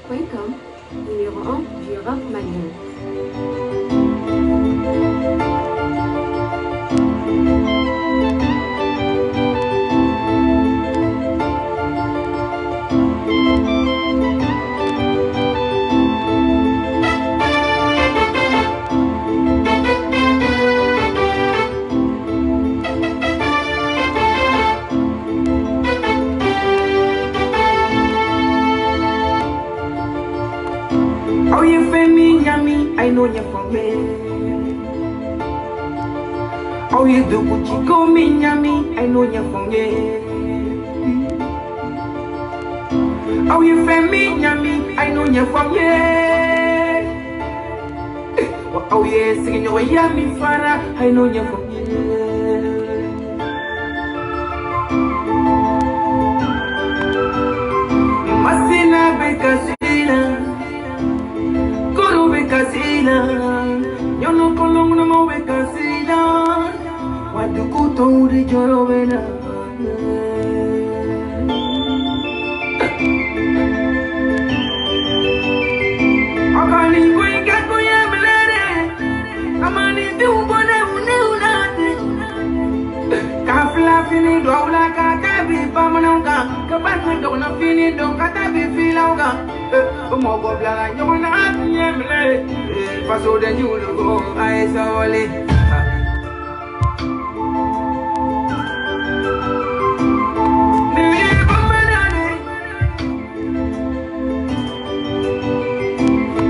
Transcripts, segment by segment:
Welcome, numéro 1 du rap malien. Oh, you feel me, yummy, I know you from me. Oh, you do what you call me, yummy, I know you from me. Oh, you feel me, yummy, I know you from me. Oh, yeah, singing your yummy, Farah, I know you from me. Masina, because yo no colongo no mo becasila watu kutori joro vena akani kuinga kuyemlere amani tumbone unate kafla fini doula katabi pamanonga kabatwe dona fini don katabi filauga mo go bla nyona nyemle paso de nyulu go ai sawale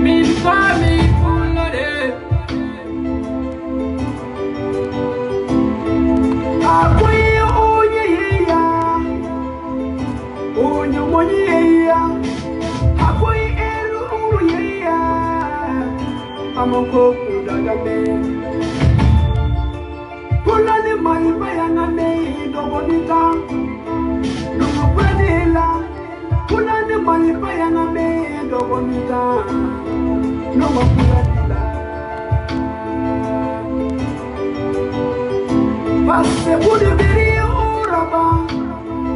mi fami fulore akui oyeya onyo monyeya akui amoko kudagame kulani mai bayangame dobonita nomo pradela kulani mai bayangame dobonita nomo pradela passe bude beri uraba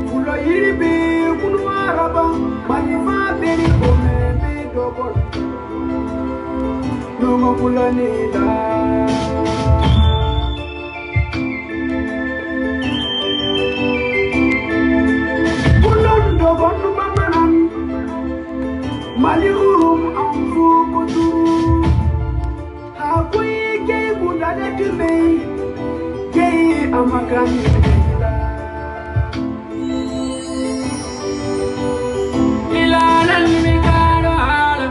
fulo yiribe kunu araba manifa beri kome be dobonita no kulanida kulondo bonu bamanan malirum amfu kuturu hakui ke budade tume ke amakani ilana nimikaro hala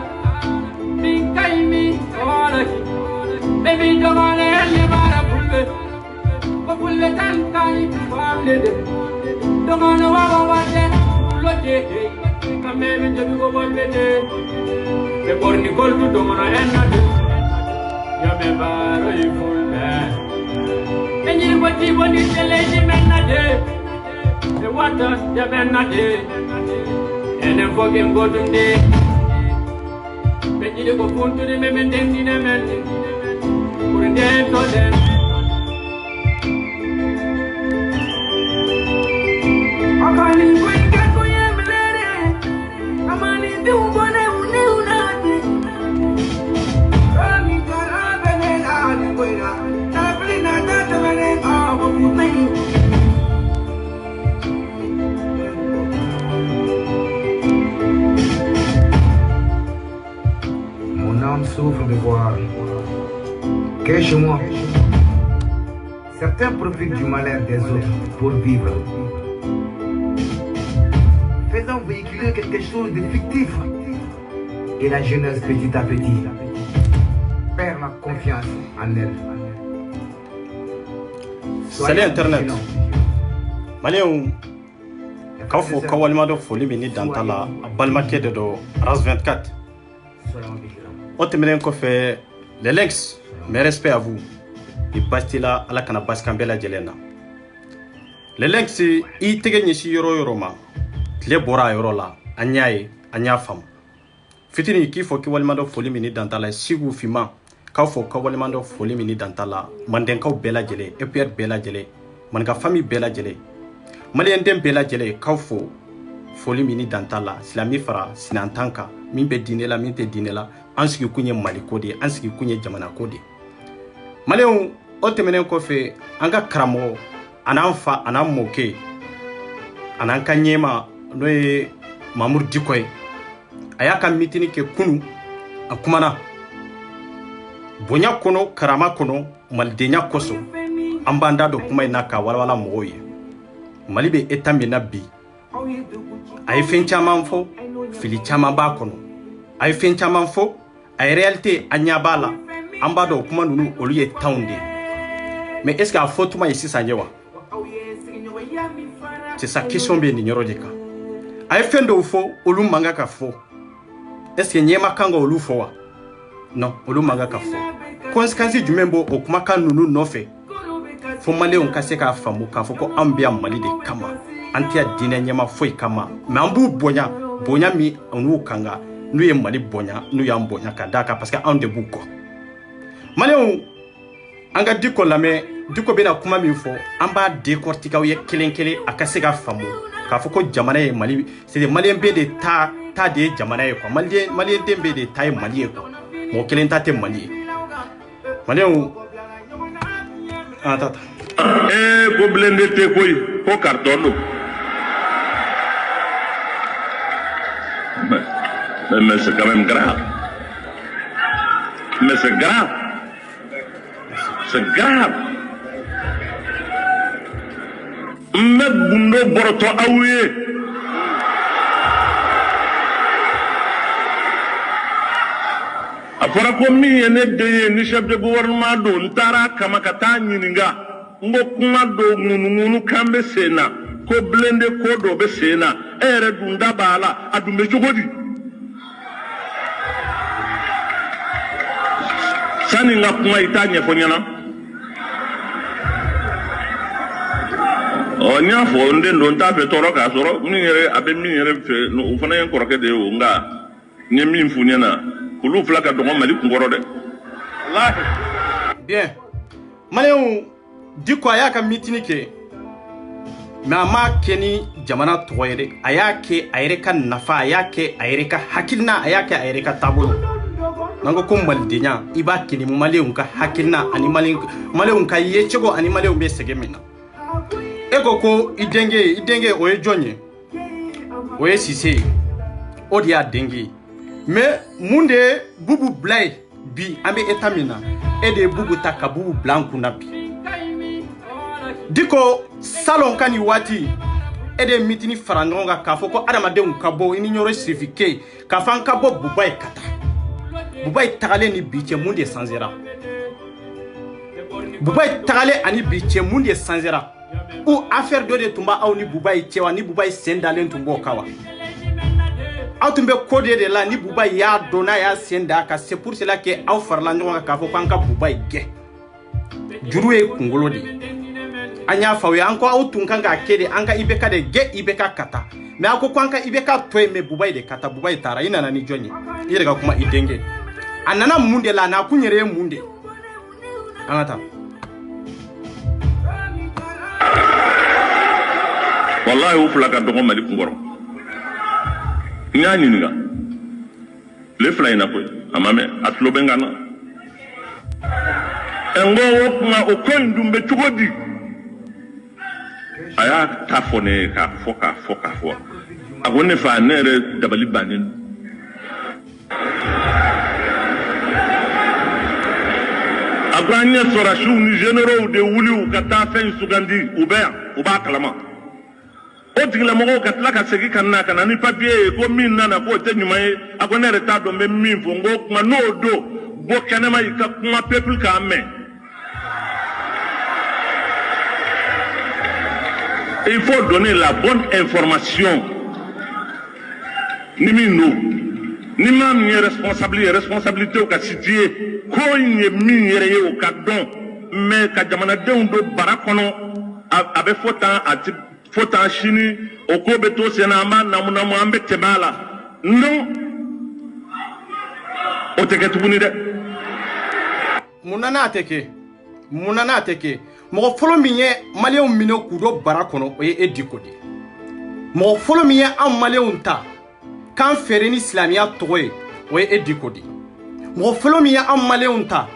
bikaimi baby don't wanna any mara pulle tantai famle de don't wanna wawade loje kame me jabi go bolbe de be borni goldu don't wanna enna de ya me baro ifulle enyi wati boni teleji menna de the water ya menna de ene foge godunde benji ko puntu de me dengi ne men akani kuinga kuyemlere amani tumbone unate kami karabene na ni koira tablina tatabene awu mutei Mon âme souffre de voir que chez moi, certains profitent du malheur des autres pour vivre, faisant véhiculer quelque chose de fictif. Et la jeunesse, petit à petit, perd la confiance en elle. Salut Internet. Malien Kafo Kawalmado Foli Mini Dantala, Balmaké de RAS 24. On fait les links, mes respects à vous. Et Bastila à la Canabas Cambella Jelena. Les links, c'est Itegenishi Yoroma, les Bora Yorola, Anyae, Anya Fam. Fitini qui faut que Walmado Foli Mini Dantala, Sigu Fima, Kafo Kawalmado Foli Mini Dantala, Mandenko Bella Jele, Epier Bella Jele, Manga Famille Bella Jele. Malien Bella Jele, Kafo Foli Mini Dantala, Silami Fara, Sinantanka. min bɛ diinɛ la min tɛ diinɛ la an sigi kun ye Mali ko de ye an sigi kun ye jamana ko de ye maliyɛnw o tɛmɛnen kɔfɛ an ka karamɔgɔ an'an fa an'an mɔkɛ an'an ka ɲɛma n'o ye Mamudu Diko ye a y'a ka mitini kɛ kunu a kumana bonya kɔnɔ karama kɔnɔ malidenya kosɔn an b'an da don kuma in na ka walawala mɔgɔw ye Mali bɛ état min na bi a ye fɛn caman fɔ fili caman b'a kɔnɔ a ye fɛn caman fɔ a ye réalité a ɲɛ b'a la an b'a dɔn kuma ninnu olu ye tanw de ye mais est-ce que a fɔ tuma ye sisan ye wa c'est sa question bɛ nin yɔrɔ de kan a ye fɛn dɔw fɔ olu man kan ka fɔ est-ce que ɲɛma kan ka olu fɔ wa non olu man kan ka fɔ conséquence jumɛn b'o o kumakan ninnu nɔfɛ fo maliyɛnw ka se k'a faamu k'a fɔ ko an bɛ yan Mali de kama an tɛ yan diinɛ ɲɛma foyi kama mais an b'u bonya bonya min n'u kan kan n'u ye Mali bonya n'u y'an bonya ka d'a kan parce que anw de b'u kɔ maliyɛnw an ka Diko lamɛn Diko bɛna kuma min fɔ an b'a décortiquer aw ye kelen kelen a ka se ka faamu k'a fɔ ko jamana ye Mali c'est maliyɛn bɛɛ de ta de ye jamana ye quoi maliyɛn den bɛɛ de ta ye Mali ye quoi mɔgɔ kelen ta tɛ Mali ye maliyɛnw an ta ko blende tɛ koyi ko carton don mais c'est quand même grave mais c'est grave me bundo boroto aw ye a fɔra ko min ye ne den ye ni chef de gouvernement don n taara kama ka taa ɲininka n ko kuma dɔ ŋunuŋunu kan bɛ sen na ko blende ko dɔ bɛ sen na e yɛrɛ dun da b'a la a dun bɛ cogo di sani n ka kuma i t'a ɲɛfɔ ɲɛna n y'a fɔ n den don n t'a fɛ tɔɔrɔ k'a sɔrɔ min yɛrɛ a bɛ min yɛrɛ fɛ o fana ye n kɔrɔkɛ de ye o nka n ye min f'u ɲɛna olu fila ka dɔgɔ Mali kunkɔrɔ dɛ bien maliyɛnw Diko a y'a ka mitini kɛ mais a m'a kɛ ni jamana tɔgɔ ye dɛ a y'a kɛ a yɛrɛ ka nafa a y'a kɛ a yɛrɛ ka hakilina a y'a kɛ a yɛrɛ ka taabolo n'an ko malidenya i b'a kɛ ni maliyɛnw ka hakilina ani maliyɛnw ka yecogo ani maliyɛnw bɛ sɛgɛn min na e ko i denkɛ o ye jɔn ye o ye Sise ye o de y'a denkɛ ye mais mun de ye Bubu bila ye bi an bɛ état min na e de ye Bubu ta ka Bubu bila an kunna bi Diko salon ka nin waati e de ye mitini fara ɲɔgɔn kan k'a fɔ ko adamadenw ka bɔ i ni ɲɔgɔn sifike k'a fɔ an ka bɔ Buba ye ka taa Buba ye tagalen ni bi cɛ mun de sanzera Buba ye tagalen ani bi cɛ mun de sanzera ou affaire dɔ de tun b'a aw ni Buba ye cɛ wa ni Buba ye sen dalen tun b'o kan wa aw tun bɛ ko de la ni Buba y'a dɔn n'a y'a sen da ka c'est pour cela que aw farala ɲɔgɔn kan k'a fɔ k'an ka Buba ye gɛn juru ye kunkolo de ye an y'a fɔ aw ye an ko aw tun kan k'a kɛ de an ka IBK de gɛn IBK ka taa mais aw ko k'an ka IBK to yen mais Buba ye de ka taa Buba ye taara i nana ni jɔn ye i yɛrɛ ka kuma i denkɛ a nana mun de la a n'a kun yɛrɛ ye mun de an ka taa wallahi o fila ka dɔgɔ Mali kunkɔrɔ n y'a ɲininka le fila in na koyi a ma mɛn a tulo bɛ n kan na n ko o kuma o ko in dun bɛ cogo di a y'a ta fɔ ne ye k'a fɔ a ko ne fa ne yɛrɛ dabali bannen don a ko an ɲɛ sɔrɔsiw ni généraux de wuli u ka taa fɛn sugandi u bɛ yan u b'a kalama o tigilamɔgɔw ka tila ka segin ka na ka na ni papier ye ko min nana k'o tɛ ɲuman ye a ko ne yɛrɛ t'a dɔn n bɛ min fɔ n ko kuma n'o don bɔ kɛnɛma i ka kuma peuple k'a mɛn il faut donner la bonne information ni min don ni maa min ye responsable ye responsabilité ka situer ko in ye min yɛrɛ ye o ka dɔn mais ka jamanadenw don bara kɔnɔ a bɛ fɔ tan a ti fo tan sini o ko bɛ to sen na an b'a namu an bɛ tɛmɛ a la non o tɛ kɛ tuguni dɛ. mun na n'a tɛ kɛ mɔgɔ fɔlɔ min ye maliyɛnw minɛ k'u don bara kɔnɔ o ye Diko de ye mɔgɔ fɔlɔ min ye anw maliyɛnw ta kan feere ni silamɛya tɔgɔ ye o ye e Diko de mɔgɔ fɔlɔ min ye an maliyɛnw ta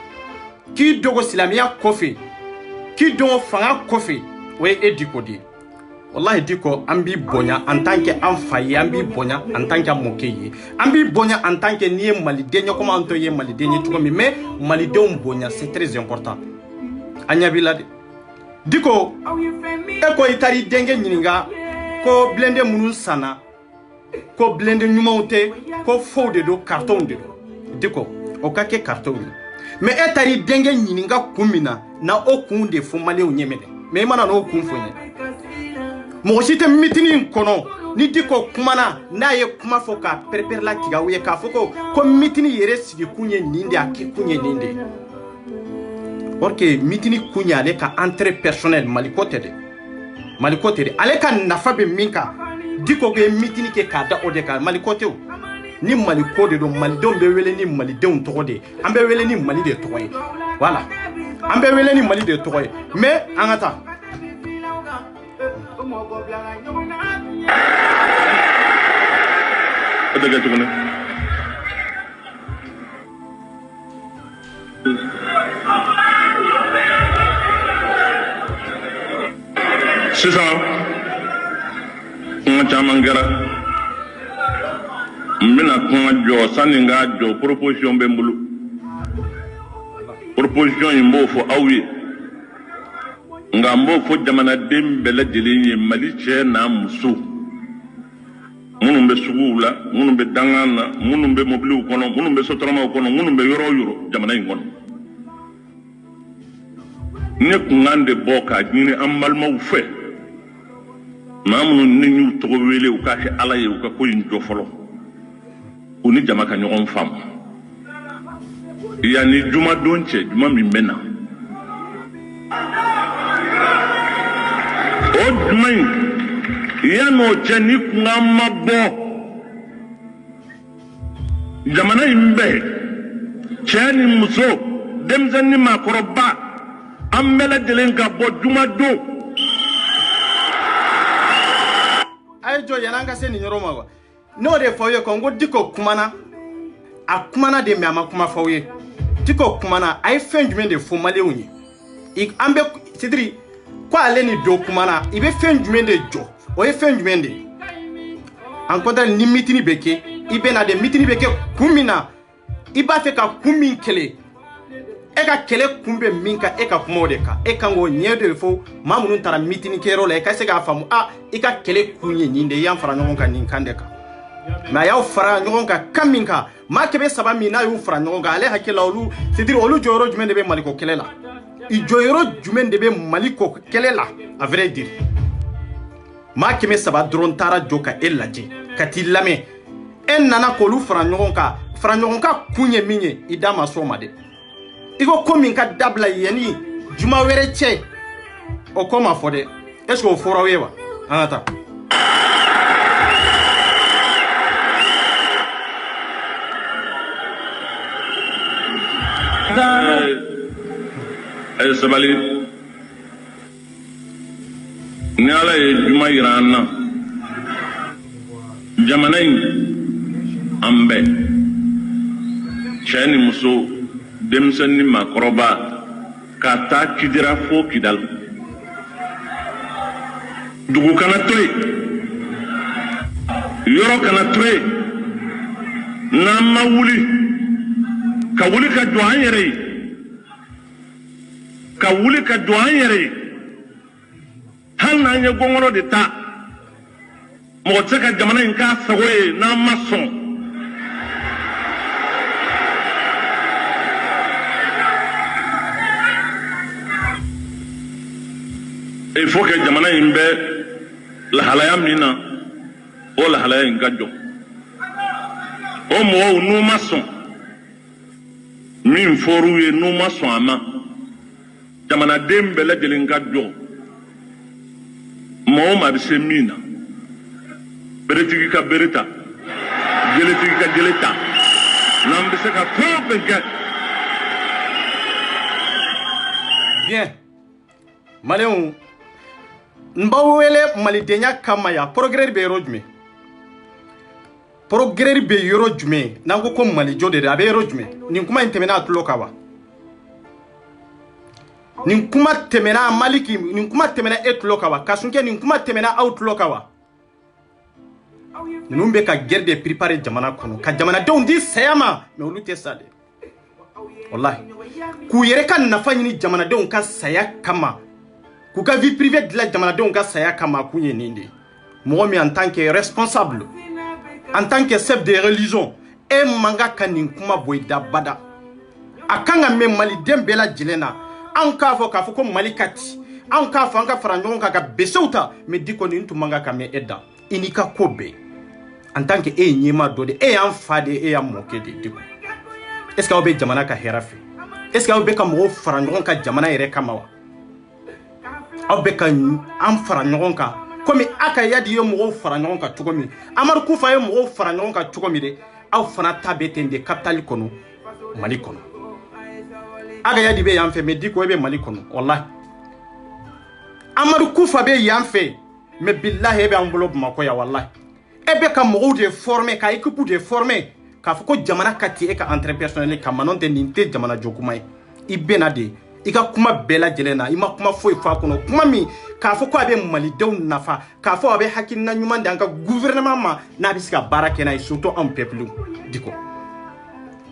k'i dogo silamɛya kɔfɛ k'i dogo fanga kɔfɛ o ye e Diko de wallahi Diko an b'i bonya en tant que an fa ye an b'i bonya en tant que mɔkɛ ye an b'i bonya en tant que n'i ye maliden ye comme an tɔ ye maliden ye cogo min mais malidenw bonya c'est très important an ɲɛ b'i la de Diko e ko i taara i denkɛ ɲininka ko blende minnu sanna ko blende ɲumanw tɛ ko fɔw de don carton de don Diko o ka kɛ carton ye mais e taara i denkɛ ɲininka kun min na o kun de fɔ maliyɛnw ɲɛ minɛ mais i mana n'o kun fɔ ɲɛ mɔgɔ si tɛ mitini in kɔnɔ ni Diko kumana n'a ye kuma fɔ k'a pɛrɛpɛrɛla tigɛ u ye k'a fɔ ko mitini yɛrɛ sigi kun ye nin de a kɛ kun ye nin de or que mitini kun ye ale ka intérêt personnel maliko tɛ dɛ ale ka nafa bɛ min kan Diko ko ye mitini kɛ k'a da o de kan maliko tɛ o ni maliko de don malidenw bɛ wele ni malidenw tɔgɔ de ye an bɛ wele ni Mali de tɔgɔ ye voilà an bɛ wele ni Mali de tɔgɔ ye mais an ka taa sisan kuma caman kɛra n bɛna kuma jɔ sanni n k'a jɔ proposition bɛ n bolo proposition in b'o fɔ aw ye nka n b'o fɔ jamanaden bɛɛ lajɛlen ye Mali cɛ n'a muso minnu bɛ suguw la minnu bɛ dangan na minnu bɛ mobiliw kɔnɔ minnu bɛ sotaramaw kɔnɔ minnu bɛ yɔrɔ o yɔrɔ jamana in kɔnɔ n ye kunkan de bɔ k'a ɲini an balimaw fɛ maa minnu ni y'u tɔgɔ wele u k'a kɛ Ala ye u ka ko in jɔ fɔlɔ u ni jama ka ɲɔgɔn faamu yanni jumadon cɛ juma min bɛ na o juma in yan'o cɛ ni kunkan ma bɔ jamana in bɛɛ cɛ ni muso denmisɛnnin ni maakɔrɔba an bɛɛ lajɛlen ka bɔ jumadon a ye jɔ yan'an ka se nin yɔrɔ ma wa n'o de fɔ aw ye ko n ko Diko kumana a kumana de mais a ma kuma fɔ aw ye Diko kumana a ye fɛn jumɛn de fɔ maliyɛnw ye an bɛ c'est-à-dire ko ale ni dɔ kumana i bɛ fɛn jumɛn de jɔ o ye fɛn jumɛn de ye en contraire ni mitini bɛ kɛ i bɛ na de mitini bɛ kɛ kun min na i b'a fɛ ka kun min kɛlɛ e ka kɛlɛ kun bɛ min kan e ka kuma o de kan e kan k'o ɲɛ de fɔ maa minnu taara mitini kɛyɔrɔ la i ka se k'a faamu i ka kɛlɛ kun ye nin de ye i y'an fara ɲɔgɔn kan nin kan de kan mais a y'aw fara ɲɔgɔn kan kan min kan maa 300 min n'a y'u fara ɲɔgɔn kan ale hakili la olu c'est-à-dire olu jɔyɔrɔ jumɛn de bɛ Maliko kɛlɛ la i jɔyɔrɔ jumɛn de bɛ Maliko kɛlɛ la à vrai dire maa 300 dɔrɔn taara jɔ ka e lajɛ ka t'i lamɛn e nana k'olu fara ɲɔgɔn kan kun ye min ye i da ma s'o ma dɛ i ko min ka dabila yanni juma wɛrɛ cɛ o ko ma fɔ dɛ est-ce que o fɔra aw ye wa an ka taa a ye sabali ni Ala ye juma yira an na jamana in an bɛɛ cɛ ni muso denmisɛnnin ni maakɔrɔba ka taa Kidira fo Kidal dugu kana to yen yɔrɔ kana to yen n'an ma wuli ka wuli ka jɔ an yɛrɛ ye ka wuli ka jɔ an yɛrɛ ye hali n'an ye gɔngɔrɔ de ta mɔgɔ tɛ se ka jamana in k'a sago ye n'an ma sɔn il faut que jamana in bɛ lahalaya min na o lahalaya in ka jɔ o mɔgɔw n'u ma sɔn min fɔr'u ye n'u ma sɔn a ma jamanaden bɛɛ lajɛlen ka jɔ mɔgɔ ma bɛ se min na beretigi ka bere ta jeletigi ka jele ta n'an bɛ se ka fɛn o fɛn kɛ. bien maliyɛnw n b'aw wele malidenya kama ya progrès bɛ yɔrɔ jumɛn progrès be yoro jume nango ko mali jode de abe yoro jume nin kuma intemena tulo kawa nin kuma temena maliki nin kuma temena etulo kawa kasunke nin kuma temena outlo kawa ninum be ka guerre de préparer jamana kono ka jamana don di sayama me olu te sade wallahi ku yere kan nafa ni jamana don ka saya kama ku ka vie privée de la jamana don ka saya kama ku nindi mo mi en tant que responsable en tant que chef de religion e manga kanin kuma boyda bada akanga me mali dembela jilena an ka fo ko mali kati an ka fo an ka faranjon ka besouta me diko ni ntu manga ka me edda inika kobe en tant que e nyima dode e en fade e en moke de diko est-ce que obe jamana ka herafe est-ce que obe ka mo faranjon ka jamana ere kamawa obe ka an faranjon ka komi aka yadi yo mo faranjon ka tugomi amar kufa yo mo faranjon ka tugomi de aw fana tabetende capital kono mali kono aga yadi be yanfe me diko be mali kono wallahi amar kufa be yanfe me billahi be enveloppe mako ya wallahi ebe ka mo de former ka équipe de former ka foko jamana kati e ka entrepreneur ka manonte ninte jamana jokumai ibena de ika kuma bela jelena ima kuma foi fa kono kuma mi ka foko abe mali dew nafa ka fo abe hakina nyuma ndanga gouvernement ma na bisika barake na surtout en peuple diko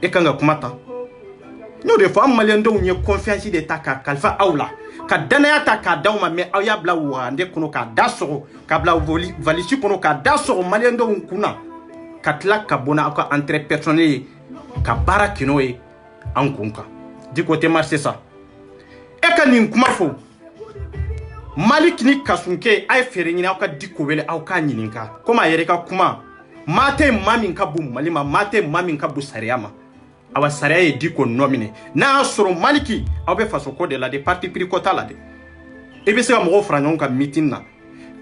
e kanga kuma ta no de fa malien dew nye confiance de taka kalfa aula ka danaya ta ka dawma me awya bla wa nde kono ka dasoro ka bla valisi kono ka dasoro malien dew kuna ka tla ka bona ka entre personnel ka barake no e en kunka diko te marché ça eka nin kuma fo malik ni kasunke ay fere nyina ka diko wele aw ka nyininka koma yere ka kuma mate mamin ka bu malima mate mamin ka bu sariama awa sariya diko nomine na soro maliki aw be faso ko de la de parti pricota la de ebe se mo franyon ka meeting na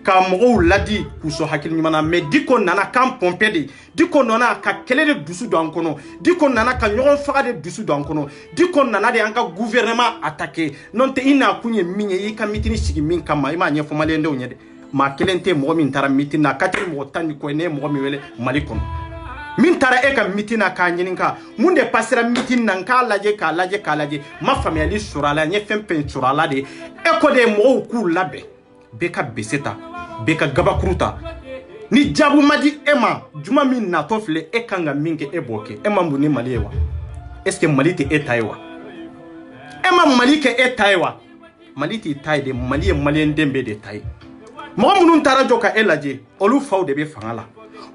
ka mo ladi kuso hakil nyimana me diko nana kan pompe de diko nana ka kele de dusu do ankono diko nana ka nyon faga de dusu do ankono diko nana de anka gouvernement attaquer non te ina kunye minye yi ka meeting sigi min kama ima nye fo malende o nyede ma kelente mo min tara meeting na katel mo tani ko ne mo mi wele malikono min tara e ka meeting na ka nyininka munde pasera meeting nan ka laje ma famille surala nye fempen surala de e ko de mo ku labe beka beseta beka gabakruta ni jabu madi ema juma min na tofle e kanga minke e boke ema mbuni maliwa est-ce que malite e taiwa ema malike e taiwa malite tai de malien dembe de tai mo munun tarajo ka elaje olu faw de be fangala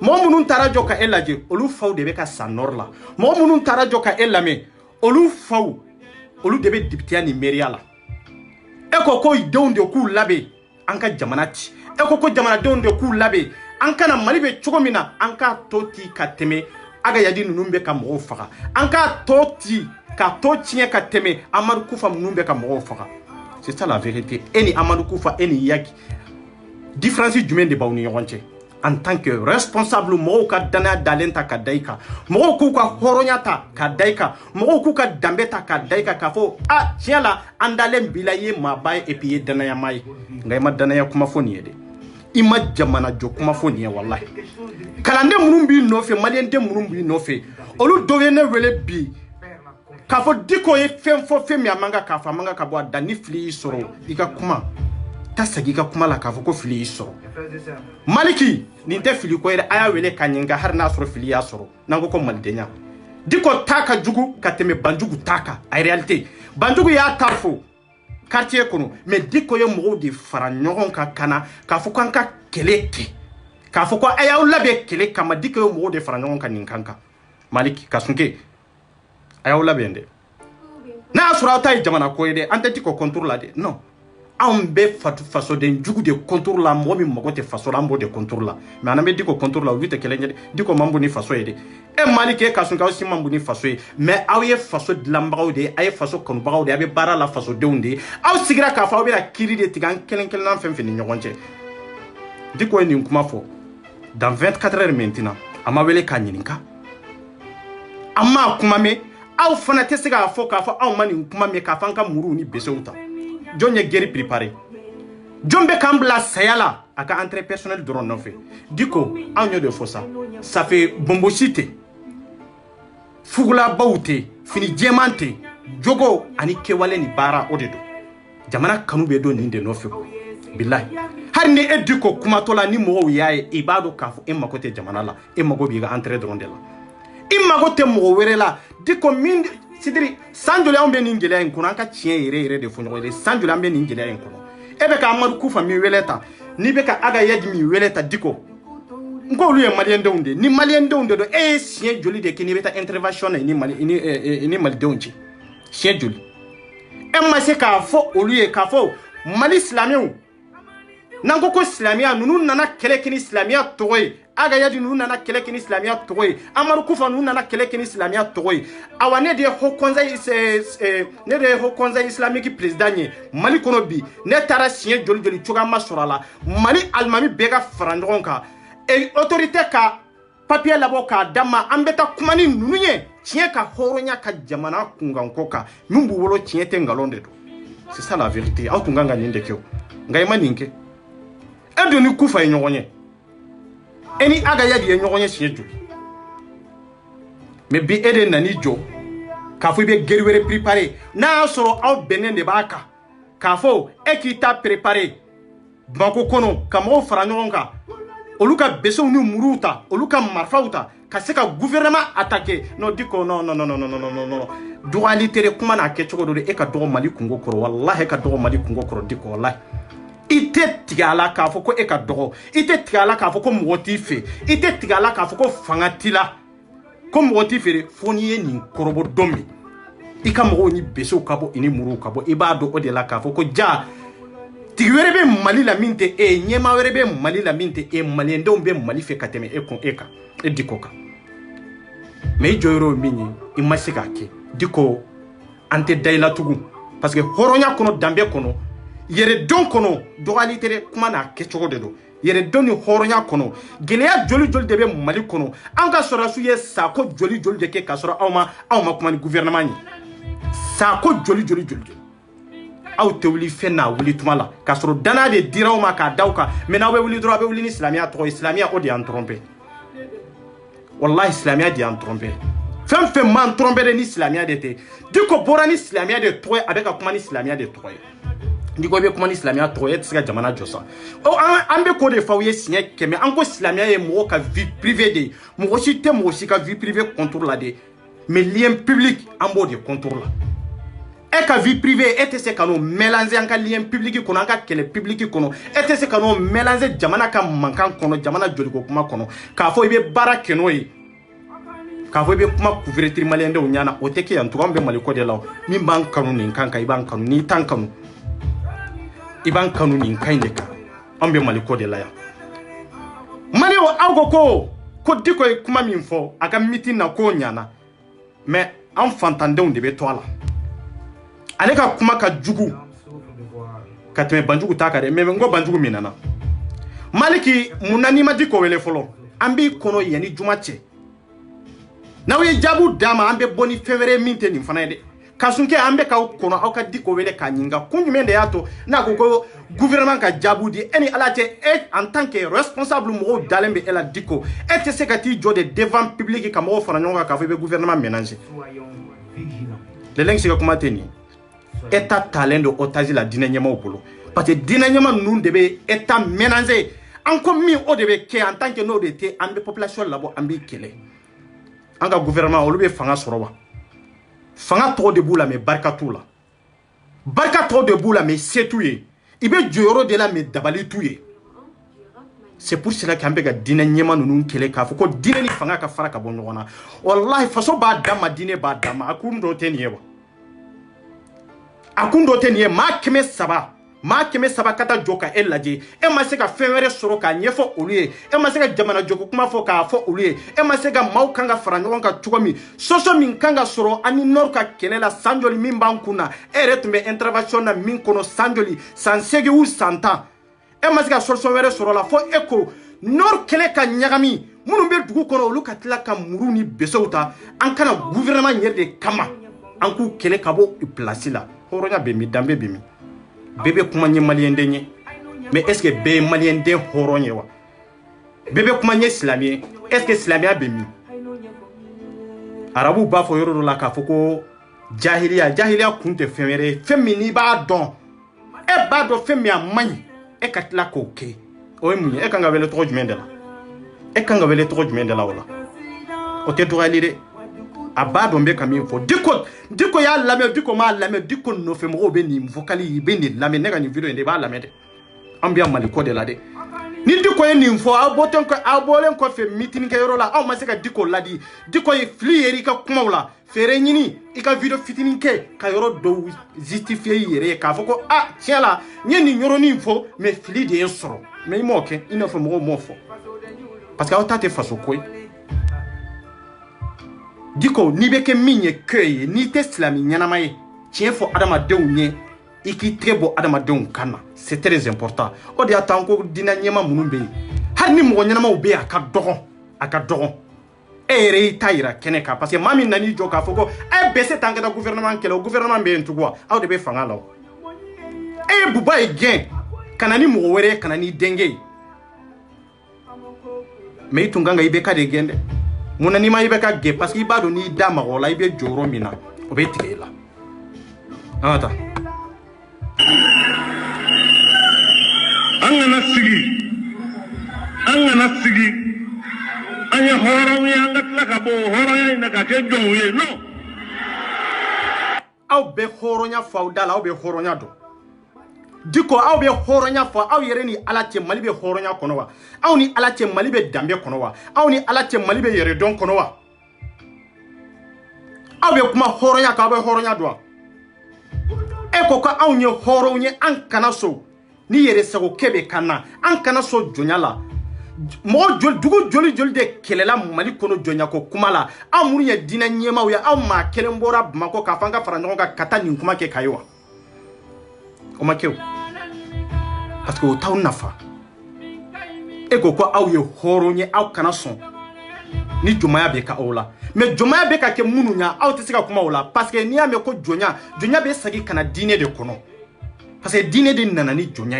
mo munun tarajo ka elaje olu faw de be ka sanorla mo munun tarajo ka elame olu faw olu de be diptiani meriala e ko idonde ku labe anka jamanati eko ko jamana don de ku labe anka na mali be chogomina anka toti ka teme aga yadi nunumbe ka mo faga anka toti ka totiye ka teme Amadou Koufa nunumbe ka mo faga c'est ça la vérité eni Amadou Koufa eni yaki différence du de bawni yonche en tant que responsable mo ka dana dalenta ka daika mo ku ka horonyata ka daika mo ku ka dambeta ka daika ka fo tiala andale bilaye mabaye et puis dana ya mai ngai ma dana ya kuma foni yede ima jamana jo kuma foni ya wallahi kalande munumbi no fe maliende munumbi no fe olu dovene wele bi ka fo diko e fem fo fem ya manga ka fa manga ka bo dani fli soro dika kuma tasagi ka kuma la ka fo ko fli soro maliki ninte fili ko ere aya wele kanyinga har na soro fili ya soro nango ko maldenya diko taka jugu ka teme banjugu taka en réalité banjugu ya tafo quartier kono mais diko yo mo di faranyon ka kana ka fo kanka keleke ka fo ko aya ulabe kele kama diko yo mo di faranyon ka ninkanka maliki kasunke aya ulabe ende na sura tay jamana ko ede ante diko contrôle la de non an be faso de jugu de contour la mo mi mogote faso lambo de contour la mais aname diko contour la vite kelenge diko mambo ni faso yede e malike kasunka aussi mambo ni faso mais awye faso de lambao de ay faso kon bawo de abe bara la faso de unde aw sigira ka fa obe la kiri de tigan kelen na fem fini nyogonche diko ni kuma fo dans 24 heures maintenant ama wele kanyininka ama kuma me aw fana tesiga fo ka fa aw mani kuma me ka fanka muru ni besouta John ye guerre préparé. John be kambla sayala a ka entrée personnel dɔrɔn nɔfɛ diko anw y'o de fɔ ça fait bombosi tɛ fugulabaw tɛ fini jɛman tɛ jogo ani kɛwale ni baara o de don jamana kanu bɛ don nin de nɔfɛ bilahi hali ni e diko kumatɔ la ni mɔgɔw y'a ye i b'a dɔn k'a fɔ e mago tɛ jamana la e mago b'i ka entrée dɔrɔn de la i mago tɛ mɔgɔ wɛrɛ la diko min sidiri san joli an bɛ nin gɛlɛya in kɔnɔ an ka tiɲɛ yɛrɛ de fɔ ɲɔgɔn ye san joli an bɛ nin gɛlɛya in kɔnɔ e bɛ ka Amadu Kufa min wele ta n'i bɛ ka Aga Yadi min wele ta diko n ko olu ye maliyɛndenw de ni maliyɛndenw de don e ye siɲɛ joli de kɛ n'i bɛ taa intervention na i ni malidenw cɛ siɲɛ joli e ma se k'a fɔ olu ye k'a fɔ Mali silamɛw n'an ko silamɛya ninnu nana kɛlɛ kɛ ni silamɛya tɔgɔ ye Aga Yadi ninnu nana kɛlɛ kɛ ni silamɛya tɔgɔ ye Amadu Kufa ninnu nana kɛlɛ kɛ ni silamɛya tɔgɔ ye awa ne de ye Haut Conseil islamique président ye Mali kɔnɔ bi ne taara siɲɛ joli joli cogoya ma sɔrɔ a la Mali alimami bɛɛ ka fara ɲɔgɔn kan autorité ka papier labɔ k'a d'a ma an bɛ taa kuma ni ninnu ye tiɲɛ ka hɔrɔnya ka jamana kunkanko kan min b'u bolo tiɲɛ tɛ nkalon de don c'est ça la vérité aw tun kan ka nin de kɛ o nka i ma nin kɛ e dun ni Kufa ye ɲɔgɔn ye e ni Aga Yadi ye ɲɔgɔn ye siɲɛ joli mais bi e de nani jɔ k'a fɔ i bɛ guerre wɛrɛ préparer n'a y'a sɔrɔ aw bɛnnen de b'a kan k'a fɔ e k'i ta préparer Bamako kɔnɔ ka mɔgɔw fara ɲɔgɔn kan olu ka besew ni muruw ta olu ka marifaw ta ka se ka gouvernement attaquer non diko non dɔgɔyali tɛ kuma n'a kɛcogo de e ka dɔgɔ Mali kungo kɔrɔ wallahi e ka dɔgɔ Mali kungo kɔrɔ diko wallahi i tɛ tigɛ a la k'a fɔ ko e ka dɔgɔ i tɛ tigɛ a la k'a fɔ ko mɔgɔ t'i fɛ i tɛ tigɛ a la k'a fɔ ko fanga t'i la ko mɔgɔ t'i fɛ fo n'i ye nin kɔrɔbɔ don min i ka mɔgɔw ni besew ka bɔ i ni muruw ka bɔ i b'a dɔn o de la k'a fɔ ko ja tigi wɛrɛ bɛ Mali la min tɛ e ɲɛmaa wɛrɛ bɛ Mali la min tɛ e maliyɛndenw bɛ Mali fɛ ka tɛmɛ e kan e diko kan mais i jɔyɔrɔ ye min ye i ma se k'a kɛ diko an tɛ da i la tugun parce que hɔrɔnya kɔnɔ danbe kɔnɔ yɛrɛdɔn kɔnɔ dɔgɔyali tɛ kuma n'a kɛcogo de don yɛrɛdɔn ni hɔrɔnya kɔnɔ gɛlɛya joli joli de bɛ Mali kɔnɔ an ka sɔrɔdasiw ye sako joli joli de kɛ k'a sɔrɔ aw ma kuma ni gouvernement ye sako joli aw tɛ wuli fɛn n'a wuli tuma la k'a sɔrɔ danaya de dira aw ma k'a da aw kan mais n'aw bɛ wuli dɔrɔn a bɛ wuli ni silamɛya tɔgɔ ye silamɛya o de y'an tromper wallahi silamɛya de y'an tromper fɛn fɛn m'an tromper de ni silamɛya de tɛ diko bɔra ni silamɛya de tɔgɔ ye a bɛ ka kuma ni silamɛya de tɔgɔ ye n'i ko i bɛ kuma ni silamɛya tɔgɔ ye e tɛ se ka jamana jɔ sa an bɛ k'o de fɔ aw ye siɲɛ kɛmɛ an ko silamɛya ye mɔgɔ ka vie privée de ye mɔgɔ si tɛ mɔgɔ si ka vie privée contrôle la de mais lien public an b'o de contrôle la e ka vie privée e tɛ se ka n'o mélanger an ka lien public kɔnɔ an ka kɛlɛ public kɔnɔ e tɛ se ka n'o mélanger jamana ka mankan kɔnɔ jamana joliko kuma kɔnɔ k'a fɔ i bɛ baara kɛ n'o ye k'a fɔ i bɛ kuma couverture maliyɛndenw ɲɛna o tɛ kɛ yan tugun an bɛ Mali ko de la min b'an kanu nin kan kan i b'an kanu n'i t'an kanu i b'an kanu nin kan in de kan an bɛ Mali ko de la yan Maliw aw ko diko ye kuma min fɔ a ka meeting na k'o ɲana mais an fantandenw de bɛ to a la ale ka kuma ka jugu ka tɛmɛ Banjugu ta kan dɛ mais n ko Banjugu min nana Maliki mun na n'i ma Diko wele fɔlɔ an b'i kɔnɔ yanni juma cɛ n'aw ye jaabiw d'a ma an bɛ bɔ ni fɛn wɛrɛ min tɛ nin fana ye dɛ ka sun kɛ an bɛ k'aw kɔnɔ aw ka Diko wele k'a ɲininka kun jumɛn de y'a to n'a ko gouvernement ka jaabiw di e ni Ala cɛ e en tant que responsable mɔgɔw dalen bɛ e la Diko e tɛ se ka t'i jɔ de devant public ka mɔgɔw fara ɲɔgɔn kan k'a fɔ i bɛ gouvernement ménager Lɛlɛngi ka kuma tɛ nin ye État talen do otage la dinɛ ɲɛmaw bolo parce que dinɛ ɲɛma ninnu de bɛ État ménager an ko min o de bɛ kɛ en tant que n'o de tɛ an bɛ population labɔ an b'i kɛlɛ an ka gouvernement olu bɛ fanga sɔrɔ wa fanga tɔgɔ de b'u la mais barika t'u la barika tɔgɔ de b'u la mais se t'u ye i bɛ jɔyɔrɔ de la mais dabali t'u ye c'est pour cela qu'an bɛ ka dinɛ ɲɛma ninnu kɛlɛ k'a fɔ ko dinɛ ni fanga ka fara ka bɔ ɲɔgɔn na wallahi faso b'a d'a ma dinɛ b'a d'a ma a kun dɔ tɛ nin ye wa a kun dɔ tɛ nin ye maa 300 ka taa jɔ ka e lajɛ e ma se ka fɛn wɛrɛ sɔrɔ k'a ɲɛfɔ olu ye e ma se ka jamana jɔko kuma fɔ k'a fɔ olu ye e ma se ka maaw kan ka fara ɲɔgɔn kan cogo min sɔsɔ min kan ka sɔrɔ ani nord ka kɛlɛ la san joli min b'an kun na e yɛrɛ tun bɛ intervention na min kɔnɔ san joli san 8 ou san 10 e ma se ka solution wɛrɛ sɔrɔ la fo e ko nord kɛlɛ ka ɲagami minnu bɛ dugu kɔnɔ olu ka tila ka muru ni besew ta an kana gouvernement yɛrɛ de kama an k'u kɛlɛ ka bɔ place la hɔrɔnya bɛ min danbe bɛ min bɛɛ bɛ kuma ɲɛ maliyɛnden ye mais est-ce que be malien den horonye wa bebe kuma nye islamien est-ce que islamia be mi arabu ba fo yoro la ka foko jahiliya kunte femere femini ba don e ba do femi amani e katla ko ke o e munye e kanga vele to jumendela wala o te to alire abado mbe kami fo diko ya lame diko ma lame diko no fe mo be ni vocali be ni lame nega ni video ende ba lame de ambia maliko de la de ni diko ye ni fo aboton ko abolen ko fe meeting ke yoro la aw ma se ka diko ladi diko ye flieri ka kuma wala fere nyini ika video fitinin ke ka yoro do justifier yere ka fo ko tiens la nyeni nyoro ni fo mais fili de soro mais mo ke ina fo mo fo parce que autant te faso koy diko ni beke minye keye ni teslami nyanama ye tien fo adama deunye iki trebo adama deun kana c'est très important o de atanko dina nyema munumbe har ni mo nyanama ube aka dogon ere tayira keneka parce que mami nani joka foko e bese tangata gouvernement kele gouvernement be ntugwa aw de be fanga law e buba e gen kanani mo were kanani denge me itunganga ibeka de gende munani ma ibeka ge parce que ibado ni dama wala ibe joro mina obetikela ata angana sigi anya horo yanga tlaka bo horo ya ina ka ke jonwe no aw be horo nya faudala aw be horo nya do diko aw be horo nya fa aw yere ni alache mali be horo nya kono wa aw ni alache mali be dambe kono wa aw ni alache mali be yere don kono wa aw be kuma horo nya ka be horo nya do e ko ka aw nye horo nye an kana so ni yere sago kebe kana an kana so jonya la mo dugu joli de kelela mali kono jonya ko kuma la aw muru ye dina nyema ya aw ma kelembora bamako ka fanga farango ka kata ni kuma ke kayo o makeo parce que o taw nafa e ko aw ye horo nye aw kana son ni jomaya be ka ola mais jomaya be ka ke mununya aw te sika kuma ola parce que ni ame ko jonya be sagi kana dine de kono parce que dine de nana ni jonya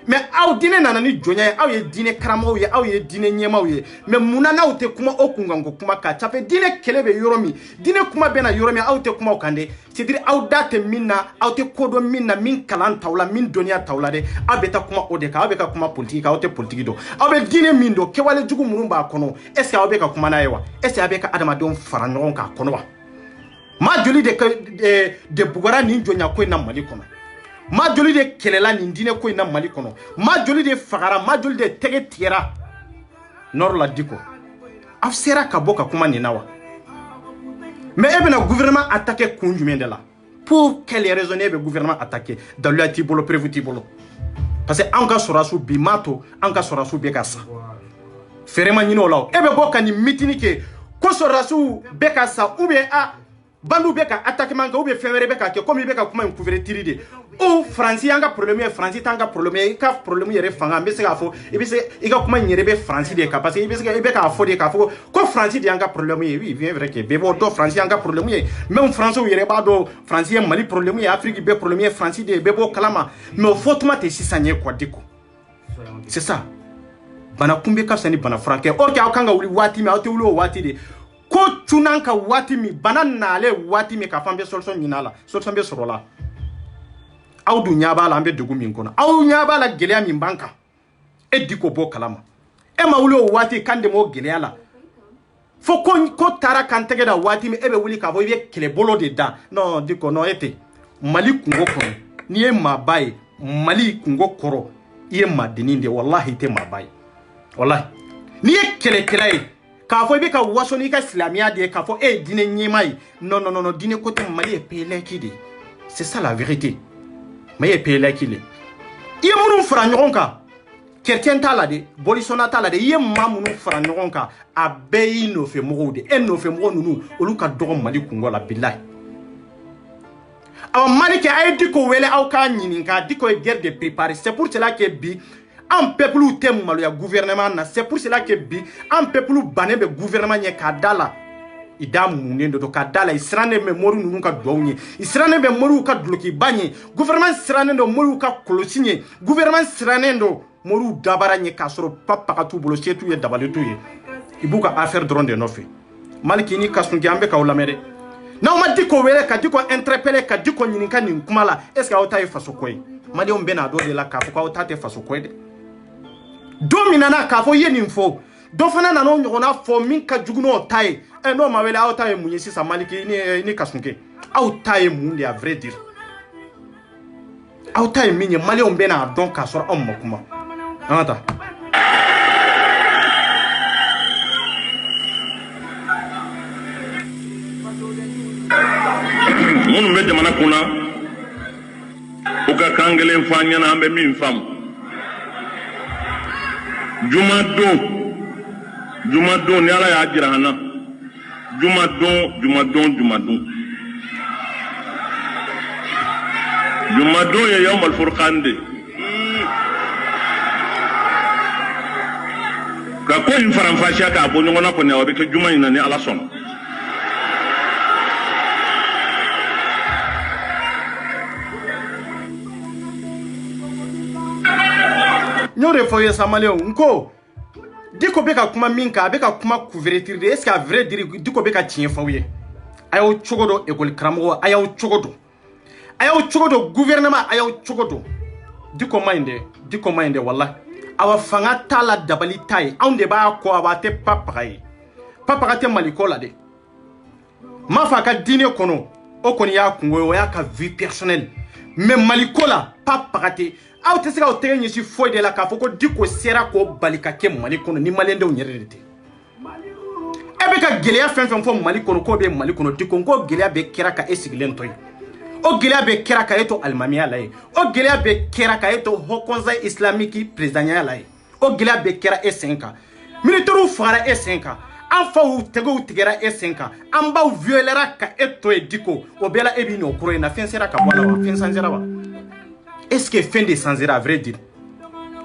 mais aw dine nana ni jonya aw ye dine karamaw ye aw ye dine nyemaw ye mais munana aw te kuma okungango kuma ka chape dine kelebe yoromi dine kuma be na yoromi aw te kuma okande c'est dire aw date minna aw te kodo minna min kalan tawla min donia tawla de aw be ta kuma odeka aw be ka kuma politique aw te politique do aw be dine min do kewale jugu munun ba kono est ce aw be ka kuma na yewa est ce aw be ka adama don fara nyon ka kono wa ma joli de bugara ni jonya ko na mali kono ma joli de kelela ni dine ko na mali kono ma joli de fagara ma joli de tege tiera nor la diko afsera ka boka kuma ni nawa mais ebena gouvernement attaquer kunjumende la pour quelle raison ebe gouvernement attaquer dans le tibolo prévu tibolo parce que anka sorasu bimato anka sorasu bekasa ferema nyino law ebe boka ni mitini ke ko sorasu bekasa ou bien bandu beka attaquer manga ou bien femere beka ke comme beka kuma couvrir tiride o France yanga problème France tanga problème ka problème yere fanga mbese ka fo ibise iga kuma nyerebe France de ka parce que ibise beka fo de ka fo ko France de yanga problème oui bien vrai que bebo do France yanga problème même France ou yere ba do France Mali problème Afrique be problème France de bebo kalama mais faut tomate sisanye kwa diko c'est ça bana kumbe ka sani bana franke ok akanga uli wati mi awte uli wati de ko tunanka wati mi bana nale wati mi ka fambe solution nyinala solution be sorola aw du nyaba la ambe dugu min kono aw nyaba la gelea min banka e diko bo kalama e ma wuli o wati kande mo gelea la fo ko tara kan tege da wati mi ebe wuli ka bo be kele bolo de da non diko no ete mali kungo kono ni e mabai mali kungo koro e madini de wallahi te mabai wallahi ni e kele kele ka fo be ka waso ni ka islamia de ka fo e dine nyimai non dine côté mali e pele kidi c'est ça la vérité mais pele kile iye munu fara ɲɔgɔn kan chrétien ta la de bolisona ta la de iye ma munu fara ɲɔgɔn kan a bɛɛ y'i nɔfɛ mɔgɔw de e nɔfɛ mɔgɔ nunu olu ka dɔgɔ mali kungo la bilahi aw mali ke ay diko wele aw ka ɲininka diko ye guerre de préparer c'est pour cela que bi an peuple te maloya gouvernement na c'est pour cela que bi an peuple bané be gouvernement ɲɛ ka dala i da munnen do ka dala israne me moru nunu ka dɔw israne be moru ka duloki banye gouvernement israne do moru ka kolosinye gouvernement israne do moru dabara nye ka soro papa ka tu bolo setu ye dabale tu ye ibuka affaire drone de nofi maliki ni kasungi ambe ka ulamere na ma diko wele ka diko interpeller ka diko nyininka ni kumala est ce que auta e faso koy mali on bena do de la ka fo ka auta te faso koy de dominana ka fo yeni fo do fana na no nyona fo min ka juguno taye e no ma wele auta e munye sisa maliki ni kasungi auta e munde a vrai dire auta e minye mali on bena don ka soro on makuma anta minnu bɛ jamana kunna u ka kan kelen fɔ an ɲɛna an bɛ min faamu jumadon ni ala y'a jira an na jumadon ye yawmal furqan de ka ko in faranfasiya k'a bɔ ɲɔgɔn na kɔni a bɛ kɛ juma in na ni ala sɔnna nyore fo ye samaleo nko diko be ka kuma minka be ka kuma couverture de est ce que a vrai dire diko be ka tien fo ye ayo chogodo école kramo ayo chogodo gouvernement ayo chogodo diko minde wallahi awa fanga tala dabali tay onde ba ko abate papa te maliko la de ma fa ka dine kono o koni ya kungo ya ka vie personnelle mais maliko la papa te aw te se ka o tege ɲɛsi foyi de la k'a fɔ ko diko sera k'o bali ka kɛ mali kɔnɔ ni maliyɛndenw yɛrɛ de tɛ e bɛ ka gɛlɛya fɛn fɛn fɔ mali kɔnɔ k'o bɛ mali kɔnɔ diko ko gɛlɛya bɛ kɛra ka e sigilen to yen o gɛlɛya bɛ kɛra ka e to alimamiya la ye o gɛlɛya bɛ kɛra ka e to haut conseil islamique présidentiya la ye o gɛlɛya bɛ kɛra e sen kan militaires fagara e sen kan an faw tegew tigɛra e sen kan an baw violera ka e to yen diko o bɛɛ la e b'i nɔ kuro in na fɛn sera ka bɔ a la wa fɛn sansera wa est-ce que fin de changer à vrai dire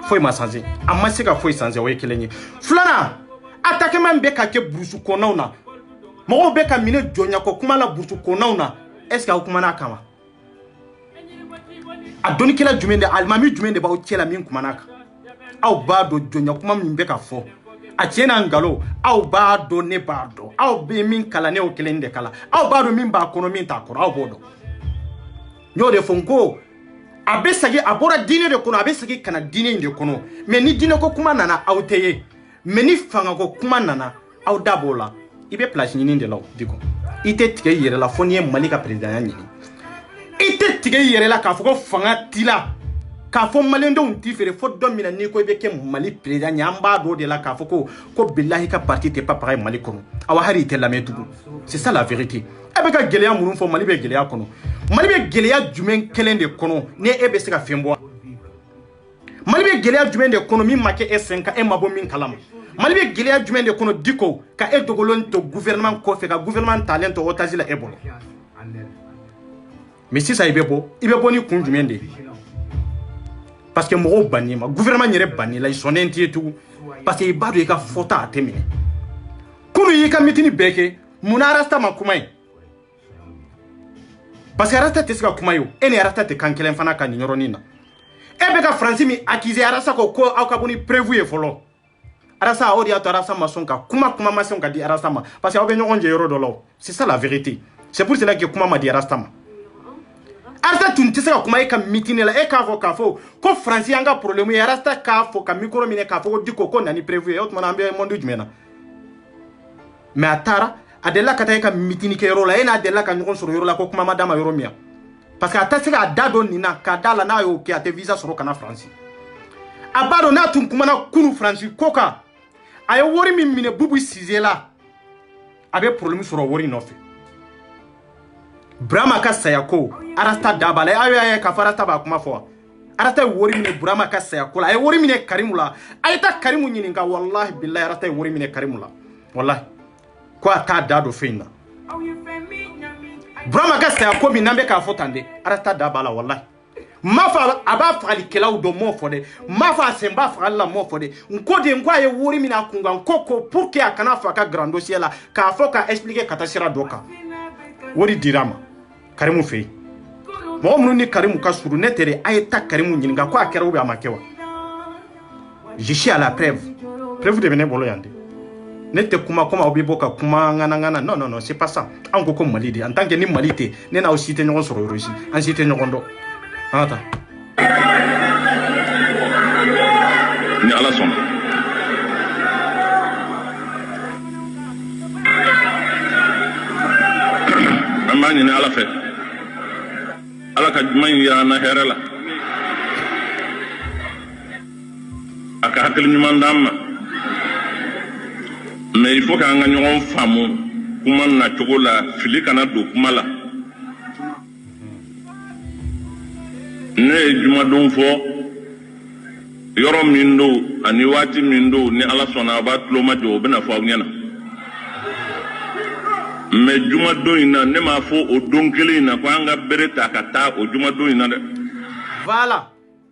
foi ma changer amma se ka foi changer o ye kelen ye flana attaquement be ka ke burusu konaw na mo be ka mine jonya ko kuma la burusu konaw na est-ce que kuma na kama adoni kila jumende almami jumende ba o kila min kuma na ka aw ba do jonya kuma min be ka fo a tiena ngalo aw ba do ne ba do aw be min kala ne o kelen de kala aw ba do min ba kono min ta ko aw bodo nyode fonko abe sagi abora dine de kono abe sagi kana dine de kono mais ni dine ko kuma nana aw teye mais ni fanga ko kuma nana aw dabola ibe place nyini de law diko ite tige yere la foni mali ka president ya nyini ite tige yere la ka fo ko fanga tila ka fo malendo ti fere fo do mina ni ko be ke mali president nyamba do de la ka fo ko billahi ka parti te pas pareil mali kono awa hari te la metugu c'est ça la vérité ebe ka geleya murun fo mali be geleya kono mali be geleya jumen kelen de kono ne ebe se ka fembo mali be geleya jumen de kono min make S5 e mabo min kalama mali be geleya jumen de kono diko ka e dogolon to gouvernement ko fe ka gouvernement talent to otazila ebolo mais si ça ibe bo ni kun jumen de parce que mo bani ma gouvernement nyere bani la isone ntie tout parce que ibado e ka fota atemine kunu yi ka mitini beke munarasta makumai parce que arasta te sika kuma yo ene arasta te kankelen fana ka ni yoroni na ebe ka France mi accusé arasta ko aw ka boni prévu e folo arasta odi ato arasta masonka kuma masonka di arasta ma parce que aw be nyogon je yoro do lo c'est ça la vérité c'est pour cela que kuma ma di arasta ma arasta tun te sika kuma e ka meeting la e ka fo ko France yanga problème e arasta ka fo ka micro mine ka fo diko ko nani prévu e otmana ambe mondu jumena mais atara adela kata ka mitini ke yoro la ena adela ka nyon soro yoro la ko kuma madama yoro mia parce que atase ka dado nina ka dala na yo ke ate visa soro kana France abado na tun kuma na kunu France koka ayo wori mi mine bubu sizela abe problème soro wori nofe brama ka sayako arasta dabale ayo ka farasta ba kuma fo arasta wori mine brama ka sayako ayo wori mine karimula ayta karimu nyininga wallahi billahi arasta wori mine karimula wallahi kwa ta dado fina brama ka sa ko mi nambe ka fotande arata dabala wallahi mafa aba fali kelaw do mo fode mafa semba fala mo fode nkode nkwa ye wori mina kunga nkoko pour que akana fa ka grand dossier la ka foka expliquer katasira doka wori dirama Karimu fe mo munu ni Karimu ka suru netere ayeta Karimu nyinga ko akera obi amakewa je suis à la preuve de venir bolo yande nete kuma obi boka kuma ngana non c'est pas ça en ko Mali de en tant que ni Malité ne na aussi te nyon soro ici en cité nyondo ata ni ala son amani ni ala fait ala ka man ya na herala aka hakil nyuman damma mais il faut qu'an ɲɔgɔn faamu kuma na cogo la fili kana do kuma la ne ye jumadon fɔ yɔrɔ min do ani waati min do ni ala sɔnna a b'a tulo ma jɔ o bɛna fɔ aw ɲɛna mais jumadon in na ne m'a fɔ o don kelen in na ko an ka bere ta ka taa o jumadon in na dɛ voilà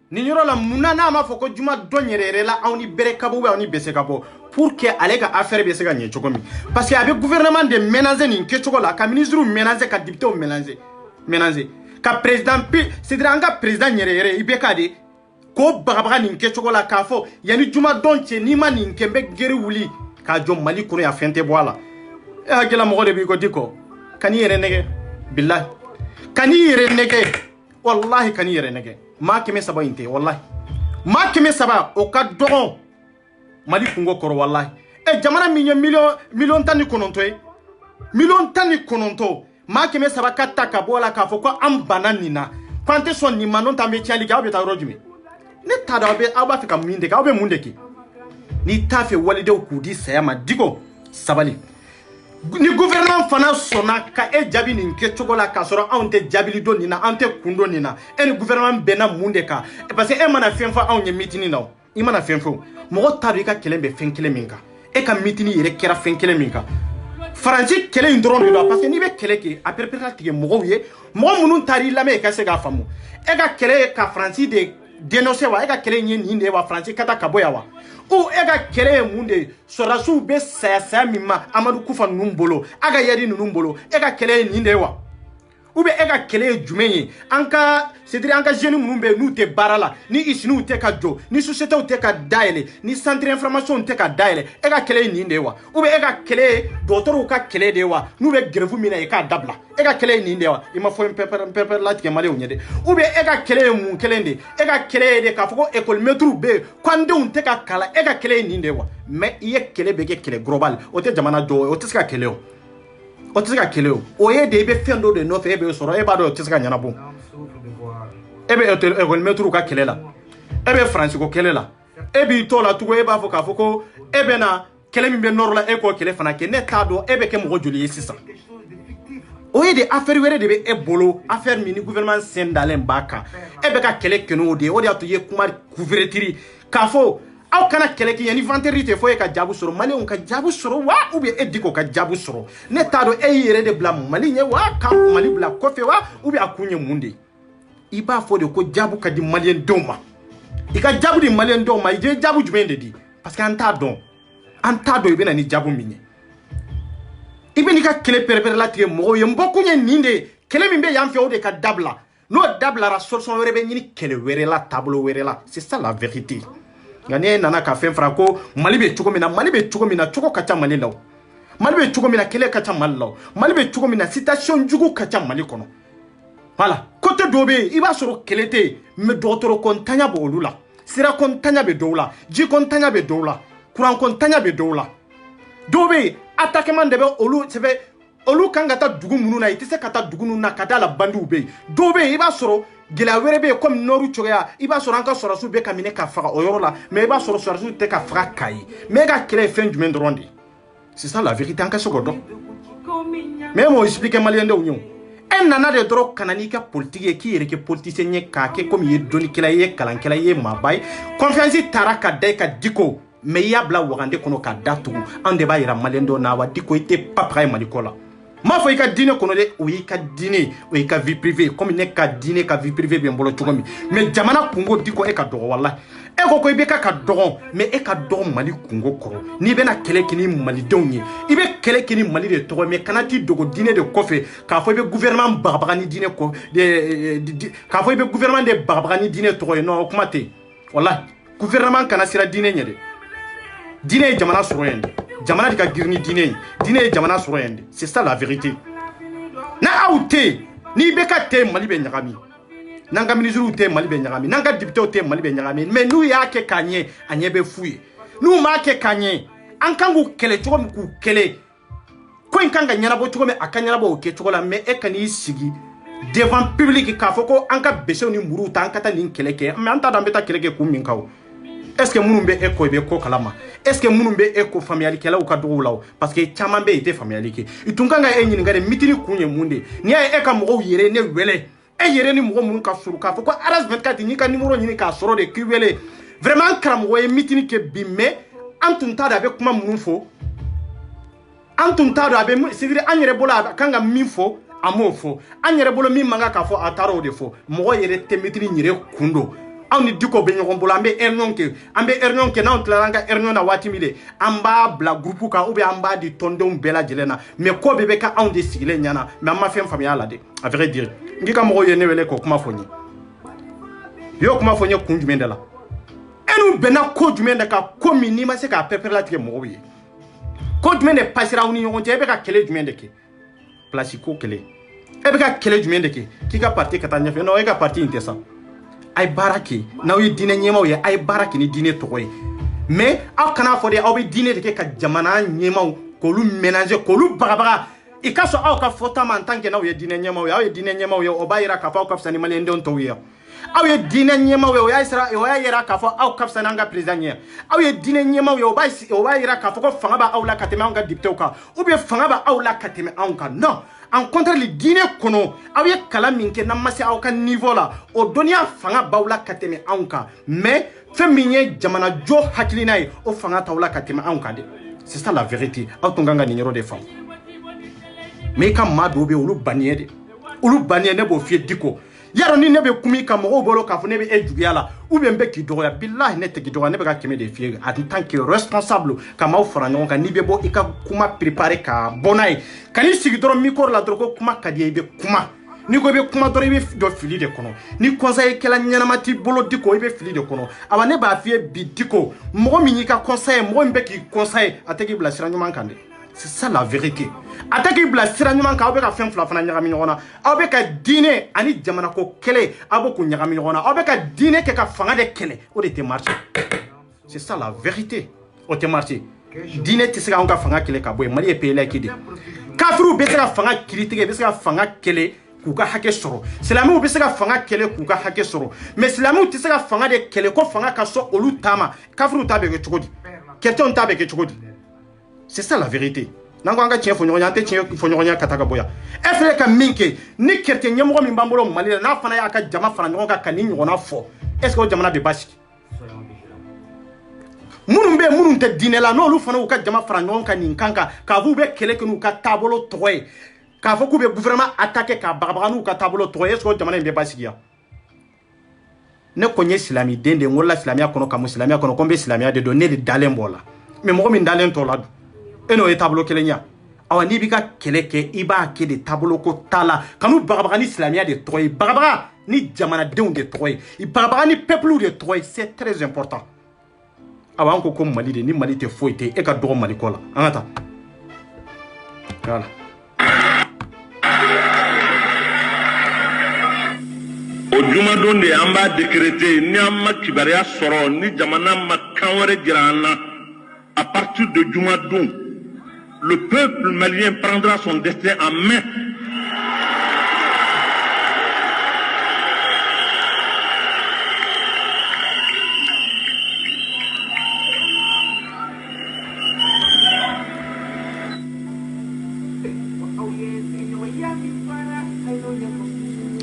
ni yɔrɔ la munna n'a ma fɔ ko jumadon yɛrɛ la aw ni bere ka bɔ ou aw ni bese ka bɔ pour que ale ka affaire be se ka ɲɛ cogo min parce que a be gouvernement de ménager nin kɛcogo la ka ministre ménager ka député ménager ka président c'est-à-dire an ka président yɛrɛ i be ka de ko bagabaga nin kɛcogo la k'a fɔ yani jumadon cɛ n'i ma nin kɛ n bɛ geri wuli k'a jɔ Mali kɔnɔ ya fɛn tɛ bɔ a la e hakila mɔgɔ de b'i ko diko kan'i yɛrɛ nɛgɛ billahi kan'i yɛrɛ nɛgɛ wallahi kan'i yɛrɛ nɛgɛ maa 300 in tɛ wallahi maa 300 o ka dɔgɔn Mali kungo kɔrɔ wallahi jamana min ye million 19 ye million 19 maa 300 ka ta ka bɔ la k'a fɔ ko an banna nin na ko an tɛ sɔn nin ma n'o tɛ an bɛ tiɲɛli kɛ aw bɛ taa yɔrɔ jumɛn ne t'a dɔn aw b'a fɛ ka min de kɛ aw bɛ mun de kɛ n'i t'a fɛ walidenw k'u di saya ma diko sabali ni gouvernement fana sɔnna ka e jaabi nin kɛcogo la k'a sɔrɔ anw tɛ jaabili don nin na an tɛ kun don nin na e ni gouvernement bɛnna mun de kan parce que e mana fɛn fɔ anw ye meeting na i mana fɛn fɔ mɔgɔ t'a dɔn i ka kɛlɛ bɛ fɛn kelen min kan e ka meeting yɛrɛ kɛra fɛn kelen min kan Faransi kɛlɛ in dɔrɔn de don parce que n'i bɛ kɛlɛ kɛ a perpétra tigɛ mɔgɔw ye mɔgɔ minnu taar'i lamɛn i ka se k'a faamu e ka kɛlɛ ye ka Faransi de dénoncer wa e ka kɛlɛ in ye nin de ye wa Faransi ka taa ka bɔ yan wa ou e ka kɛlɛ ye mun de ye sɔrɔdasiw bɛ saya min ma Amadu Kufa ninnu bolo a ka yadi ninnu bolo e ka kɛlɛ ye nin de ye wa ou bien e ka kɛlɛ ye jumɛn ye an ka c'est-à-dire an ka jeunes minnu bɛ n'u tɛ baara la ni usines tɛ ka jɔ ni sociétés tɛ ka dayɛlɛ ni centre d'information tɛ ka dayɛlɛ e ka kɛlɛ ye nin de ye wa ou bien e ka kɛlɛ ye dɔgɔtɔrɔw ka kɛlɛ de ye wa n'u bɛ grève min na i k'a dabila e ka kɛlɛ ye nin de ye wa i ma fɔ n pɛpɛrɛ latigɛ maliyɛnw ye dɛ ou bien e ka kɛlɛ ye mun kelen de e ka kɛlɛ ye de k'a fɔ ko école maîtres bɛ yen ko an denw tɛ ka kalan e ka kɛlɛ ye nin de ye wa mais i ye kɛlɛ bɛ kɛ kɛlɛ global o tɛ jamana jɔ o tɛ se ka kɛlɛ o o tɛ se ka kɛlɛ o ye de i bɛ fɛn dɔ de nɔfɛ e bɛ sɔrɔ e b'a dɔn o tɛ se ka ɲɛnabɔ e bɛ école maîtres ka kɛlɛ la e bɛ Faransi ko kɛlɛ la e b'i tɔ la tugun e b'a fɔ k'a fɔ ko e bɛ na kɛlɛ min bɛ nɔrɔ la e k'o kɛlɛ fana kɛ ne t'a dɔn e bɛ kɛ mɔgɔ joli ye sisan o ye de affaire wɛrɛ de bɛ e bolo affaire min ni gouvernement sen dalen b'a kan e bɛ ka kɛlɛ kɛ n'o de ye o de y'a to i ye kuma couverture k'a fɔ aw kana kɛlɛ kɛ yan ni vendredi tɛ fɔ e ka jaabi sɔrɔ maliyɛnw ka jaabi sɔrɔ wa ou bien e Diko ka jaabi sɔrɔ ne t'a dɔn e y'i yɛrɛ de bila Mali ɲɛ wa ka Mali bila kɔfɛ wa ou bien a kun ye mun de ye i b'a fɔ de ko jaabi ka di maliyɛndenw ma i ka jaabi di maliyɛndenw ma i ye jaabi jumɛn de di parce que an t'a dɔn i bɛ na ni jaabi min ye i bɛ n'i ka kɛlɛ pɛrɛpɛrɛ latigɛ mɔgɔw ye n bɔ kun ye nin de ye kɛlɛ min bɛ yan fɛ o de ka dabila n'o dabilara solution wɛrɛ bɛ ɲini kɛlɛ wɛrɛ la taabolo wɛrɛ la c'est ça la vérité nka n'e nana ka fɛn fara ko Mali bɛ cogo min na cogo ka ca Mali la Mali bɛ cogo min na kɛlɛ ka ca Mali la Mali bɛ cogo min na situation jugu ka ca Mali kɔnɔ voilà côté dɔ bɛ yen i b'a sɔrɔ kɛlɛ tɛ yen mais dɔgɔtɔrɔ kɔntanya bɛ olu la sira kɔntanya bɛ dɔw la ji kɔntanya bɛ dɔw la kuran kɔntanya bɛ dɔw la dɔw bɛ yen attaquement de bɛ olu sɛbɛ olu kan ka taa dugu minnu na i tɛ se ka taa dugu ninnu na ka da la bandiw bɛ yen dɔw bɛ yen i b'a sɔrɔ gɛlɛya wɛrɛ bɛ yen comme nɔru cogoya i b'a sɔrɔ an ka sɔrɔdasiw bɛ ka minɛ ka faga o yɔrɔ la mais i b'a sɔrɔ sɔrɔdasiw tɛ ka faga k'a ye mais e ka kɛlɛ ye fɛn jumɛn dɔrɔn de ye c'est ça la vérité an ka se k'o dɔn mais e m'o expliquer maliyɛndenw ye o e nana de dɔrɔn ka na n'i ka politique ye k'i yɛrɛ kɛ politicien ye k'a kɛ comme i ye dɔnnikɛla i ye kalankɛla i ye maaba ye confiance taara ka da i ka Diko mais i y'a bila wagande kɔnɔ k'a da tugu an de b'a yira maliyɛndenw na wa Diko i tɛ papaga ye Maliko la m'a fɔ i ka diinɛ kɔnɔ dɛ o y'i ka diinɛ o y'i ka vie privée comme ne ka diinɛ ka vie privée bɛ n bolo cogo min mais jamana kungo di ko e ka dɔgɔ walahi e ko i bɛ ka dɔgɔ mais e ka dɔgɔ Mali kungo kɔrɔ n'i bɛna kɛlɛ kɛ ni malidenw ye i bɛ kɛlɛ kɛ ni Mali de tɔgɔ mais kana t'i dogo diinɛ de kɔfɛ k'a fɔ i bɛ gouvernement bagabaga ni diinɛ kɔ k'a fɔ i bɛ gouvernement de bagabaga ni diinɛ tɔgɔ ye non o kuma tɛ walahi gouvernement kana sira diinɛ ɲɛ dɛ diinɛ ye jamana sɔrɔ yan de jamana de ka girin ni diinɛ ye diinɛ ye jamana sɔrɔ yan de c'est ça la vérité na aw tɛ n'i bɛ ka tɛ Mali bɛ ɲagami n'an ka ministres tɛ Mali bɛ ɲagami n'an ka députés tɛ Mali bɛ ɲagami mais n'u y'a kɛ k'a ɲɛ a ɲɛ bɛ fu ye n'u m'a kɛ k'a ɲɛ an kan k'u kɛlɛ cogo min k'u kɛlɛ ko in kan ka ɲɛnabɔ cogo min a ka ɲɛnabɔ o kɛcogo la mais e ka n'i sigi devant public k'a fɔ ko an ka bɛsɛw ni muruw ta an ka taa nin kɛlɛ kɛ mais an t'a dɔn an bɛ taa kɛlɛ kɛ kun min kan o est-ce que minnu bɛ e kɔ i bɛ ko kalama est-ce que minnu bɛ e ko faamuyalikɛlaw ka duguw la o parce que caman bɛ yen i tɛ faamuyali kɛ i tun kan ka e ɲininka de mitini kun ye mun de n'i y'a ye e ka mɔgɔw yɛrɛ ne wele e yɛrɛ ni mɔgɔ minnu ka surun k'a fɔ ko RS 24 n'i ka numéro ɲini k'a sɔrɔ de k'i wele vraiment an karamɔgɔ ye mitini kɛ bi mais an tun t'a dɔn a bɛ kuma minnu fɔ an tun t'a dɔn a bɛ c'est à dire an yɛrɛ bolo a kan ka min fɔ a m'o fɔ an yɛrɛ bolo min man kan k'a fɔ a taara o de fɔ mɔgɔ yɛrɛ tɛ mitini yɛrɛ kun don anw ni Diko bɛ ɲɔgɔn bolo an bɛ réunion kɛ n'anw tilara an ka réunion na waati min de an b'a bila groupe kan ou bien an b'a di tɔndenw bɛɛ lajɛlen na mais ko bɛɛ bɛ kɛ anw de sigilen ɲɛna mais an ma fɛn faamuya a la de à vrai dire n k'i ka mɔgɔw ye ne wele k'o kuma fɔ n ye i y'o kuma fɔ n ye kun jumɛn de la e n'u bɛnna ko jumɛn de kan ko min n'i ma se k'a pɛrɛlatigɛ mɔgɔw ye ko jumɛn de passera aw ni ɲɔgɔn cɛ e bɛ ka kɛlɛ jumɛn de kɛ place ko kɛlɛ e bɛ ka kɛlɛ jumɛn de kɛ k'i ka parti ka taa ɲɛfɛ non e ka parti in tɛ sa a ye baara kɛ n'aw ye diinɛ ɲɛmaaw ye a ye baara kɛ ni diinɛ tɔgɔ ye mais aw kana fɔ de aw bɛ diinɛ de kɛ ka jamana ɲɛmaaw k'olu mélanger k'olu bagabaga i ka sɔn aw ka fɔta ma en tant que n'aw ye diinɛ ɲɛmaaw ye aw ye diinɛ ɲɛmaaw ye o b'a yira k'a fɔ aw ka fisa ni maliyɛndenw tɔw ye aw ye diinɛ ɲɛmaaw ye o y'a yira k'a fɔ aw ka fisa n'an ka président ye aw ye diinɛ ɲɛmaaw ye o b'a yira k'a fɔ ko fanga b'aw la ka tɛmɛ anw ka députés kan ou bien fanga b'aw la ka tɛmɛ anw kan non en contraire diinɛ kɔnɔ aw ye kalan min kɛ n'an ma se aw ka niveau la o dɔnniya fanga b'aw la ka tɛmɛ anw kan mais fɛn min ye jamana jo hakilina ye o fanga t'aw la ka tɛmɛ anw kan de c'est ça la vérité aw tun kan ka nin yɔrɔ de faamu mais i ka maa dɔw bɛ yen olu banniɛ de olu banniɛ ne b'o f'i ye Diko yarɔ ni ne bɛ kuma i ka mɔgɔw bolo k'a fɔ ne bɛ e juguya la ou bien n bɛ k'i dɔgɔya bilahi ne tɛ k'i dɔgɔya ne bɛ ka kɛmɛ de f'i ye en tant que responsable ka maaw fara ɲɔgɔn kan n'i bɛ bɔ i ka kuma préparer ka bɔ n'a ye ka n'i sigi dɔrɔn micro la dɔrɔn ko kuma ka di ye i bɛ kuma n'i ko i bɛ kuma dɔrɔn i bɛ don fili de kɔnɔ ni conseil kɛla ɲɛnama t'i bolo Diko i bɛ fili de kɔnɔ awa ne b'a f'i ye bi Diko mɔgɔ min y'i ka conseil mɔgɔ min bɛ k'i conseil a tɛ k'i bila sira ɲuman kan dɛ c'est ça la vérité a tɛ k'i bila sira ɲuman kan aw bɛ ka fɛn fila fana ɲagami ɲɔgɔn na aw bɛ ka diinɛ ani jamana ko kɛlɛ aw bɛ k'u ɲagami ɲɔgɔn na aw bɛ ka diinɛ kɛ ka fanga de kɛlɛ o de tɛ marcher c'est ça la vérité o tɛ marcher diinɛ tɛ se ka anw ka fanga kɛlɛ ka bɔ yen Mali ye pays laïque de kafiriw bɛ se ka fanga kiritigɛ bɛ se ka fanga kɛlɛ k'u ka hakɛ sɔrɔ silamɛw bɛ se ka fanga kɛlɛ k'u ka hakɛ sɔrɔ mais silamɛw tɛ se ka fanga de kɛlɛ ko fanga ka sɔn olu ta ma kafiriw ta bɛ kɛ cogo di chrétiens ta bɛ kɛ cogo di c'est ça la vérité n'an ko an ka tiɲɛ fɔ ɲɔgɔn ye an tɛ tiɲɛ fɔ ɲɔgɔn ye ka taa ka bɔ yan e filɛ ka min kɛ ni chrétien ɲɛmɔgɔ min b'an bolo Mali la n'a fana y'a ka jama fara ɲɔgɔn kan ka nin ɲɔgɔnna fɔ est ce que o jamana bɛ basigi minnu bɛ yen minnu tɛ diinɛ la n'olu fana y'u ka jama fara ɲɔgɔn kan nin kan kan k'a fɔ u bɛ kɛlɛ kɛ n'u ka taabolo tɔgɔ ye k'a fɔ k'u bɛ gouvernement attaquer k'a bagabaga n'u ka taabolo tɔgɔ ye est ce que o jamana in bɛ basigi yan ne kɔni ye silamɛden de ye n wolola silamɛya kɔnɔ ka mun silamɛya kɔnɔ ko n bɛ silamɛya de dɔn ne de dalen b'o la mais mɔgɔ min dalen t'o la dun e n'o ye taabolo kelen ye awa n'i b'i ka kɛlɛ kɛ i b'a kɛ de taabolo ko t'a la ka n'u bagabaga ni silamɛya de tɔgɔ ye bagabaga ni jamanadenw de tɔgɔ ye bagabaga ni peuple de tɔgɔ ye c'est très important awa an ko Mali de ni Mali tɛ foyi tɛ e ka dɔgɔ Mali ko la an ka taa voilà o jumadon de an b'a décréter ni an ma kibaruya sɔrɔ ni jamana ma kan wɛrɛ jira an na à partir de jumadon le peuple malien prendra son destin en main.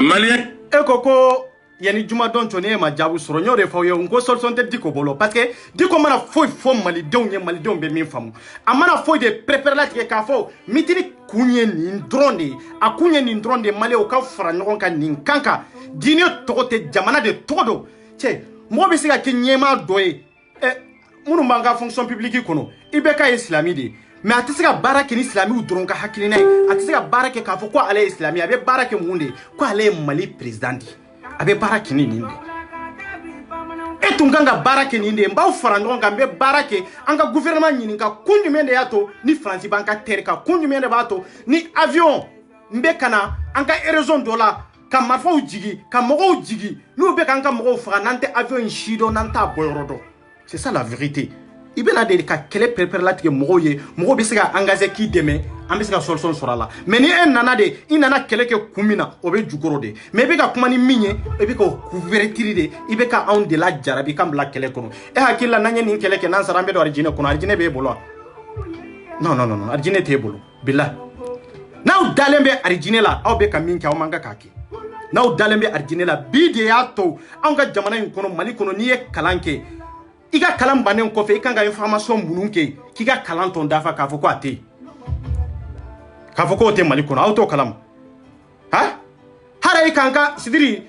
Malien e ko yani juma don tone ma jabu soro nyore fa yo ngo solution te diko bolo parce que diko mana foy fo mali don ye mali don be min famu amana foy de prepare la ke ka fo mitini kunye ni ndronde akunye ni ndronde mali o ka fara nyon ka nin kanka dini togote jamana de todo che mo be siga ke nyema doye munu manga fonction publique kono ibeka islami de mais atisi ka barake ni islami u doron ka hakilina atisi ka barake ka fo ko ale islami abe barake munde ko ale mali president abe barake ni ninde etunganga barake ni ninde mbaw fara ngonga mbe barake anga gouvernement nyini ka kunyu mende yato ni France banka terika kunyu mende bato ni avion mbe kana anga raison dola ka marfa ujigi ka mogo ujigi nu be kanka mogo fara nante avion shido nanta boyrodo c'est ça la vérité ibena de ka kele prepare la tige mogo ye mogo be se ka engagé ki deme an be se ka solution sura la mais ni en nana de inana kele ke kumina obe jukoro de mais be ka kuma ni minye e be ko couverture de ibe ka on de la jarabi kam la kele kono e hakilla nanye ni kele ke nan sarambe do arjine kono arjine be bolo non arjine te bolo billah naw dalembe arjine la aw be ka min ka o manga kaki naw dalembe arjine la bide ya to an ga jamana in kono mali kono ni e kalanke iga kalan banen ko fe ikanga information mununke kiga kalan ton dafa ka fo ko ate ka fo ko te mali kono auto kalam ha hara ikanga sidiri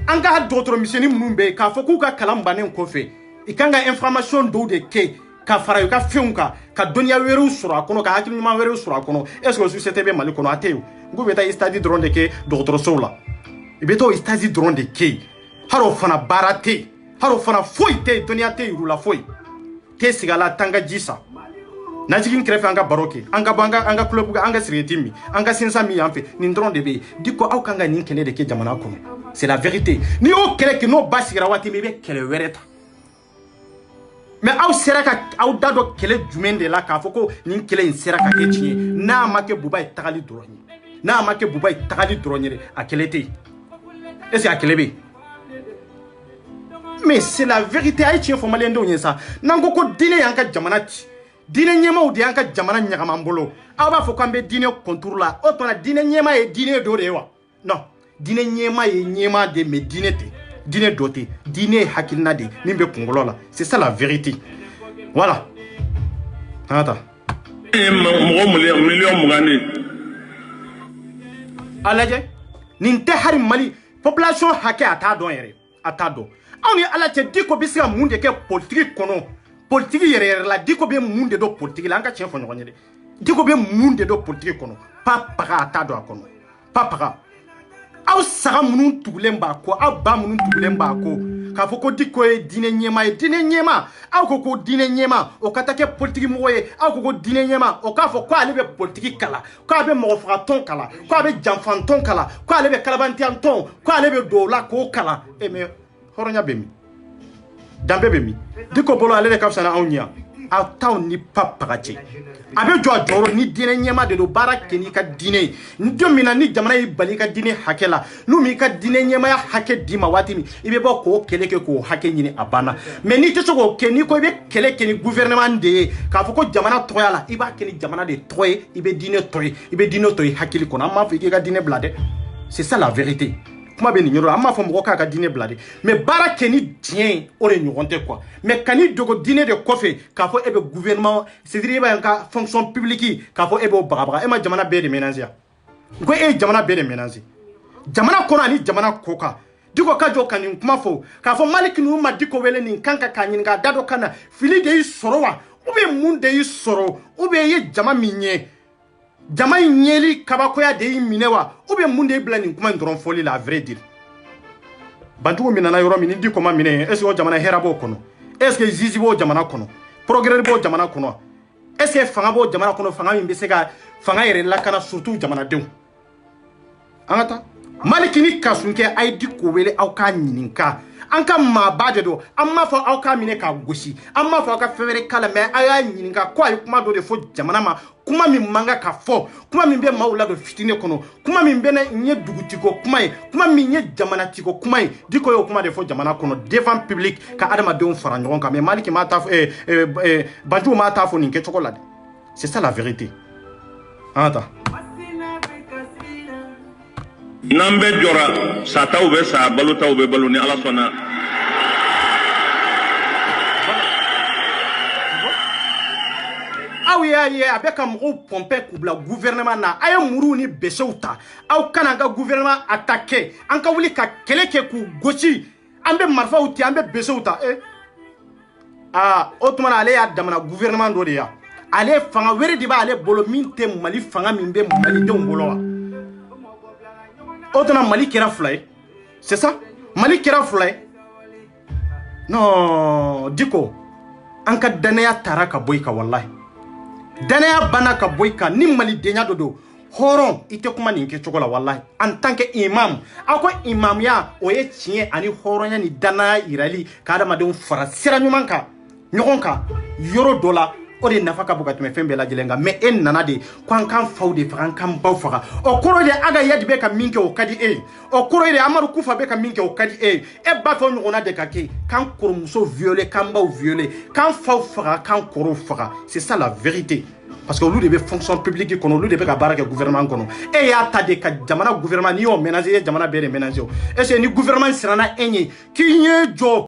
anga dotro misioni munumbe ka fo ku ka kalan banen ko fe ikanga information do de ke ka fara ka fiunka ka dunya weru sura kono ka hakili ma weru sura kono est-ce que société be mali kono ate ngo beta istadi drone de ke dotro sola ibeto istadi drone de ke haro fana barate haro fana foi te dunia te rula foi te sigala tanga jisa najigin krefe anga baroke anga club anga siretimi anga sinsa mi yanfe ni ndron de be diko aw kanga ni kele de ke jamana kono c'est la vérité ni o kele ke no basira wati mebe kele wereta mais aw seraka aw dado kele jumende la ka foko ni kele in seraka ke tinye na make bubai tagali droni na make bubai tagali droni a kele te est-ce a kele be mais c'est la vérité ay tien fo malendo nyesa nango ko dine yanka jamanati dine nyema o de yanka jamana nyagama mbolo aba fo kambe dine contour la otona dine nyema e dine do rewa non dine nyema e nyema de me dine te dine doté dine hakilna de nimbe kongolo la c'est ça la vérité voilà ata mo million mugane alaje ninte hari mali population hake ata don yere ata do on est à la tête diko bi sira munde ke politique kono politique yere la diko be munde do politique la anga chien fo nyonyede diko be munde do politique kono papa ata do kono papa aw sara munun tugulemba ko abba munun tugulemba ko ka fo ko diko e dine nyema aw ko dine nyema o katake politique moye aw ko dine nyema o ka fo ko ale be politique kala ko abe mo fra ton kala ko abe jamfan ton kala ko ale be kalabanti anton ko ale be do la ko kala e me horonya bemi dambe bemi diko bolo ale ka fsana awnya a taw ni papagache abe joro ni dine nyema de do barake ni ka dine ndomina ni jamana yi bali ka dine hakela numi ka dine nyema ya hake dima watimi ibe bo ko keleke ko hake nyini abana mais ni teso ko keni ko ibe keleke ni gouvernement de ka foko jamana toyala iba keni jamana de toy ibe dine toy hakili ko na ma fike ka dine blade c'est ça la vérité kuma be ni nyoro amma fo mo ka dine blade mais barake ni tien o le nyonte quoi mais kani dogo dine de kofe ka fo ebe gouvernement c'est-à-dire ba ka fonction publique ka fo ebe bagabara e ma jamana be de ménager ko e jamana be de ménager jamana kono ani jamana koka diko kajo kanin kuma fo ka fo maliki nu ma diko wele ni kanka kanyin ga dado kana fili de sorowa ube munde yi soro ube ye jama minye jama nyeli kabakoya de minewa ube munde blani kuma ndron foli la vrai dire bantu minana yoro mini di koma mine est ce que jamana herabo kono est ce que zizi bo jamana kono progrès bo jamana kono est ce que fanga bo jamana kono fanga mi besega fanga yere la kana surtout jamana dew angata malikini kasunke ay di ko wele aw ka nyininka anka ma bade do amma fo aw ka mine ka goshi amma fo ka fevere kala me aya nyininka ko ay kuma do de fo jamana ma kuma mi manga ka fo kuma mi be mawla do fitine kono kuma mi be na nye dugutiko kuma mi nye jamana tiko kuma diko yo kuma de fo jamana kono devant public ka adama de on fara nyon ka me maliki ma taf banju ma tafo ni ke chocolate c'est ça la vérité ata n'an bɛɛ jɔra sataw bɛ sa balotaw bɛ balo ni Ala sɔnna. aw y'a ye a bɛ ka mɔgɔw pɔnpɛ k'u bila gouvernement na a ye muruw ni besew ta aw kana an ka gouvernement attaquer an ka wuli ka kɛlɛ kɛ k'u gosi an bɛ marifaw ti an bɛ besew ta o tuma na ale y'a damana gouvernement dɔ de ya ale fanga wɛrɛ de b'ale bolo min tɛ Mali fanga min bɛ malidenw bolo wa o tuma Mali kɛra fila ye c'est ça Mali kɛra fila ye non Diko an ka danaya taara ka bɔ i kan wallahi danaya bana ka bɔ i kan ni malidenya dɔ don hɔrɔn i tɛ kuma nin kɛcogo la wallahi en tant que imam aw ko imamiya o ye tiɲɛ ani hɔrɔnya ni danaya yirali ka adamadenw fara sira ɲuman kan ɲɔgɔn kan yɔrɔ dɔ la o de nafa ka bon ka tɛmɛ fɛn bɛɛ lajɛlen kan mais e nana de ko an k'an faw de faga an k'an baw faga o kɔrɔ de Aga Yadi bɛ ka min kɛ o ka di e o kɔrɔ de Amadu Kufa bɛ ka min kɛ o ka di e b'a fɛ o ɲɔgɔnna de ka kɛ k'an kɔrɔmuso violer k'an baw violer k'an faw faga k'an kɔrɔw faga c'est ça la vérité parce que olu de bɛ fonction publique kɔnɔ olu de bɛ ka baara kɛ gouvernement kɔnɔ e y'a ta de ka jamana gouvernement n'i y'o ménager jamana bɛɛ de ménager est-ce que ni gouvernement siranna e ɲɛ k'i ɲɛ jɔ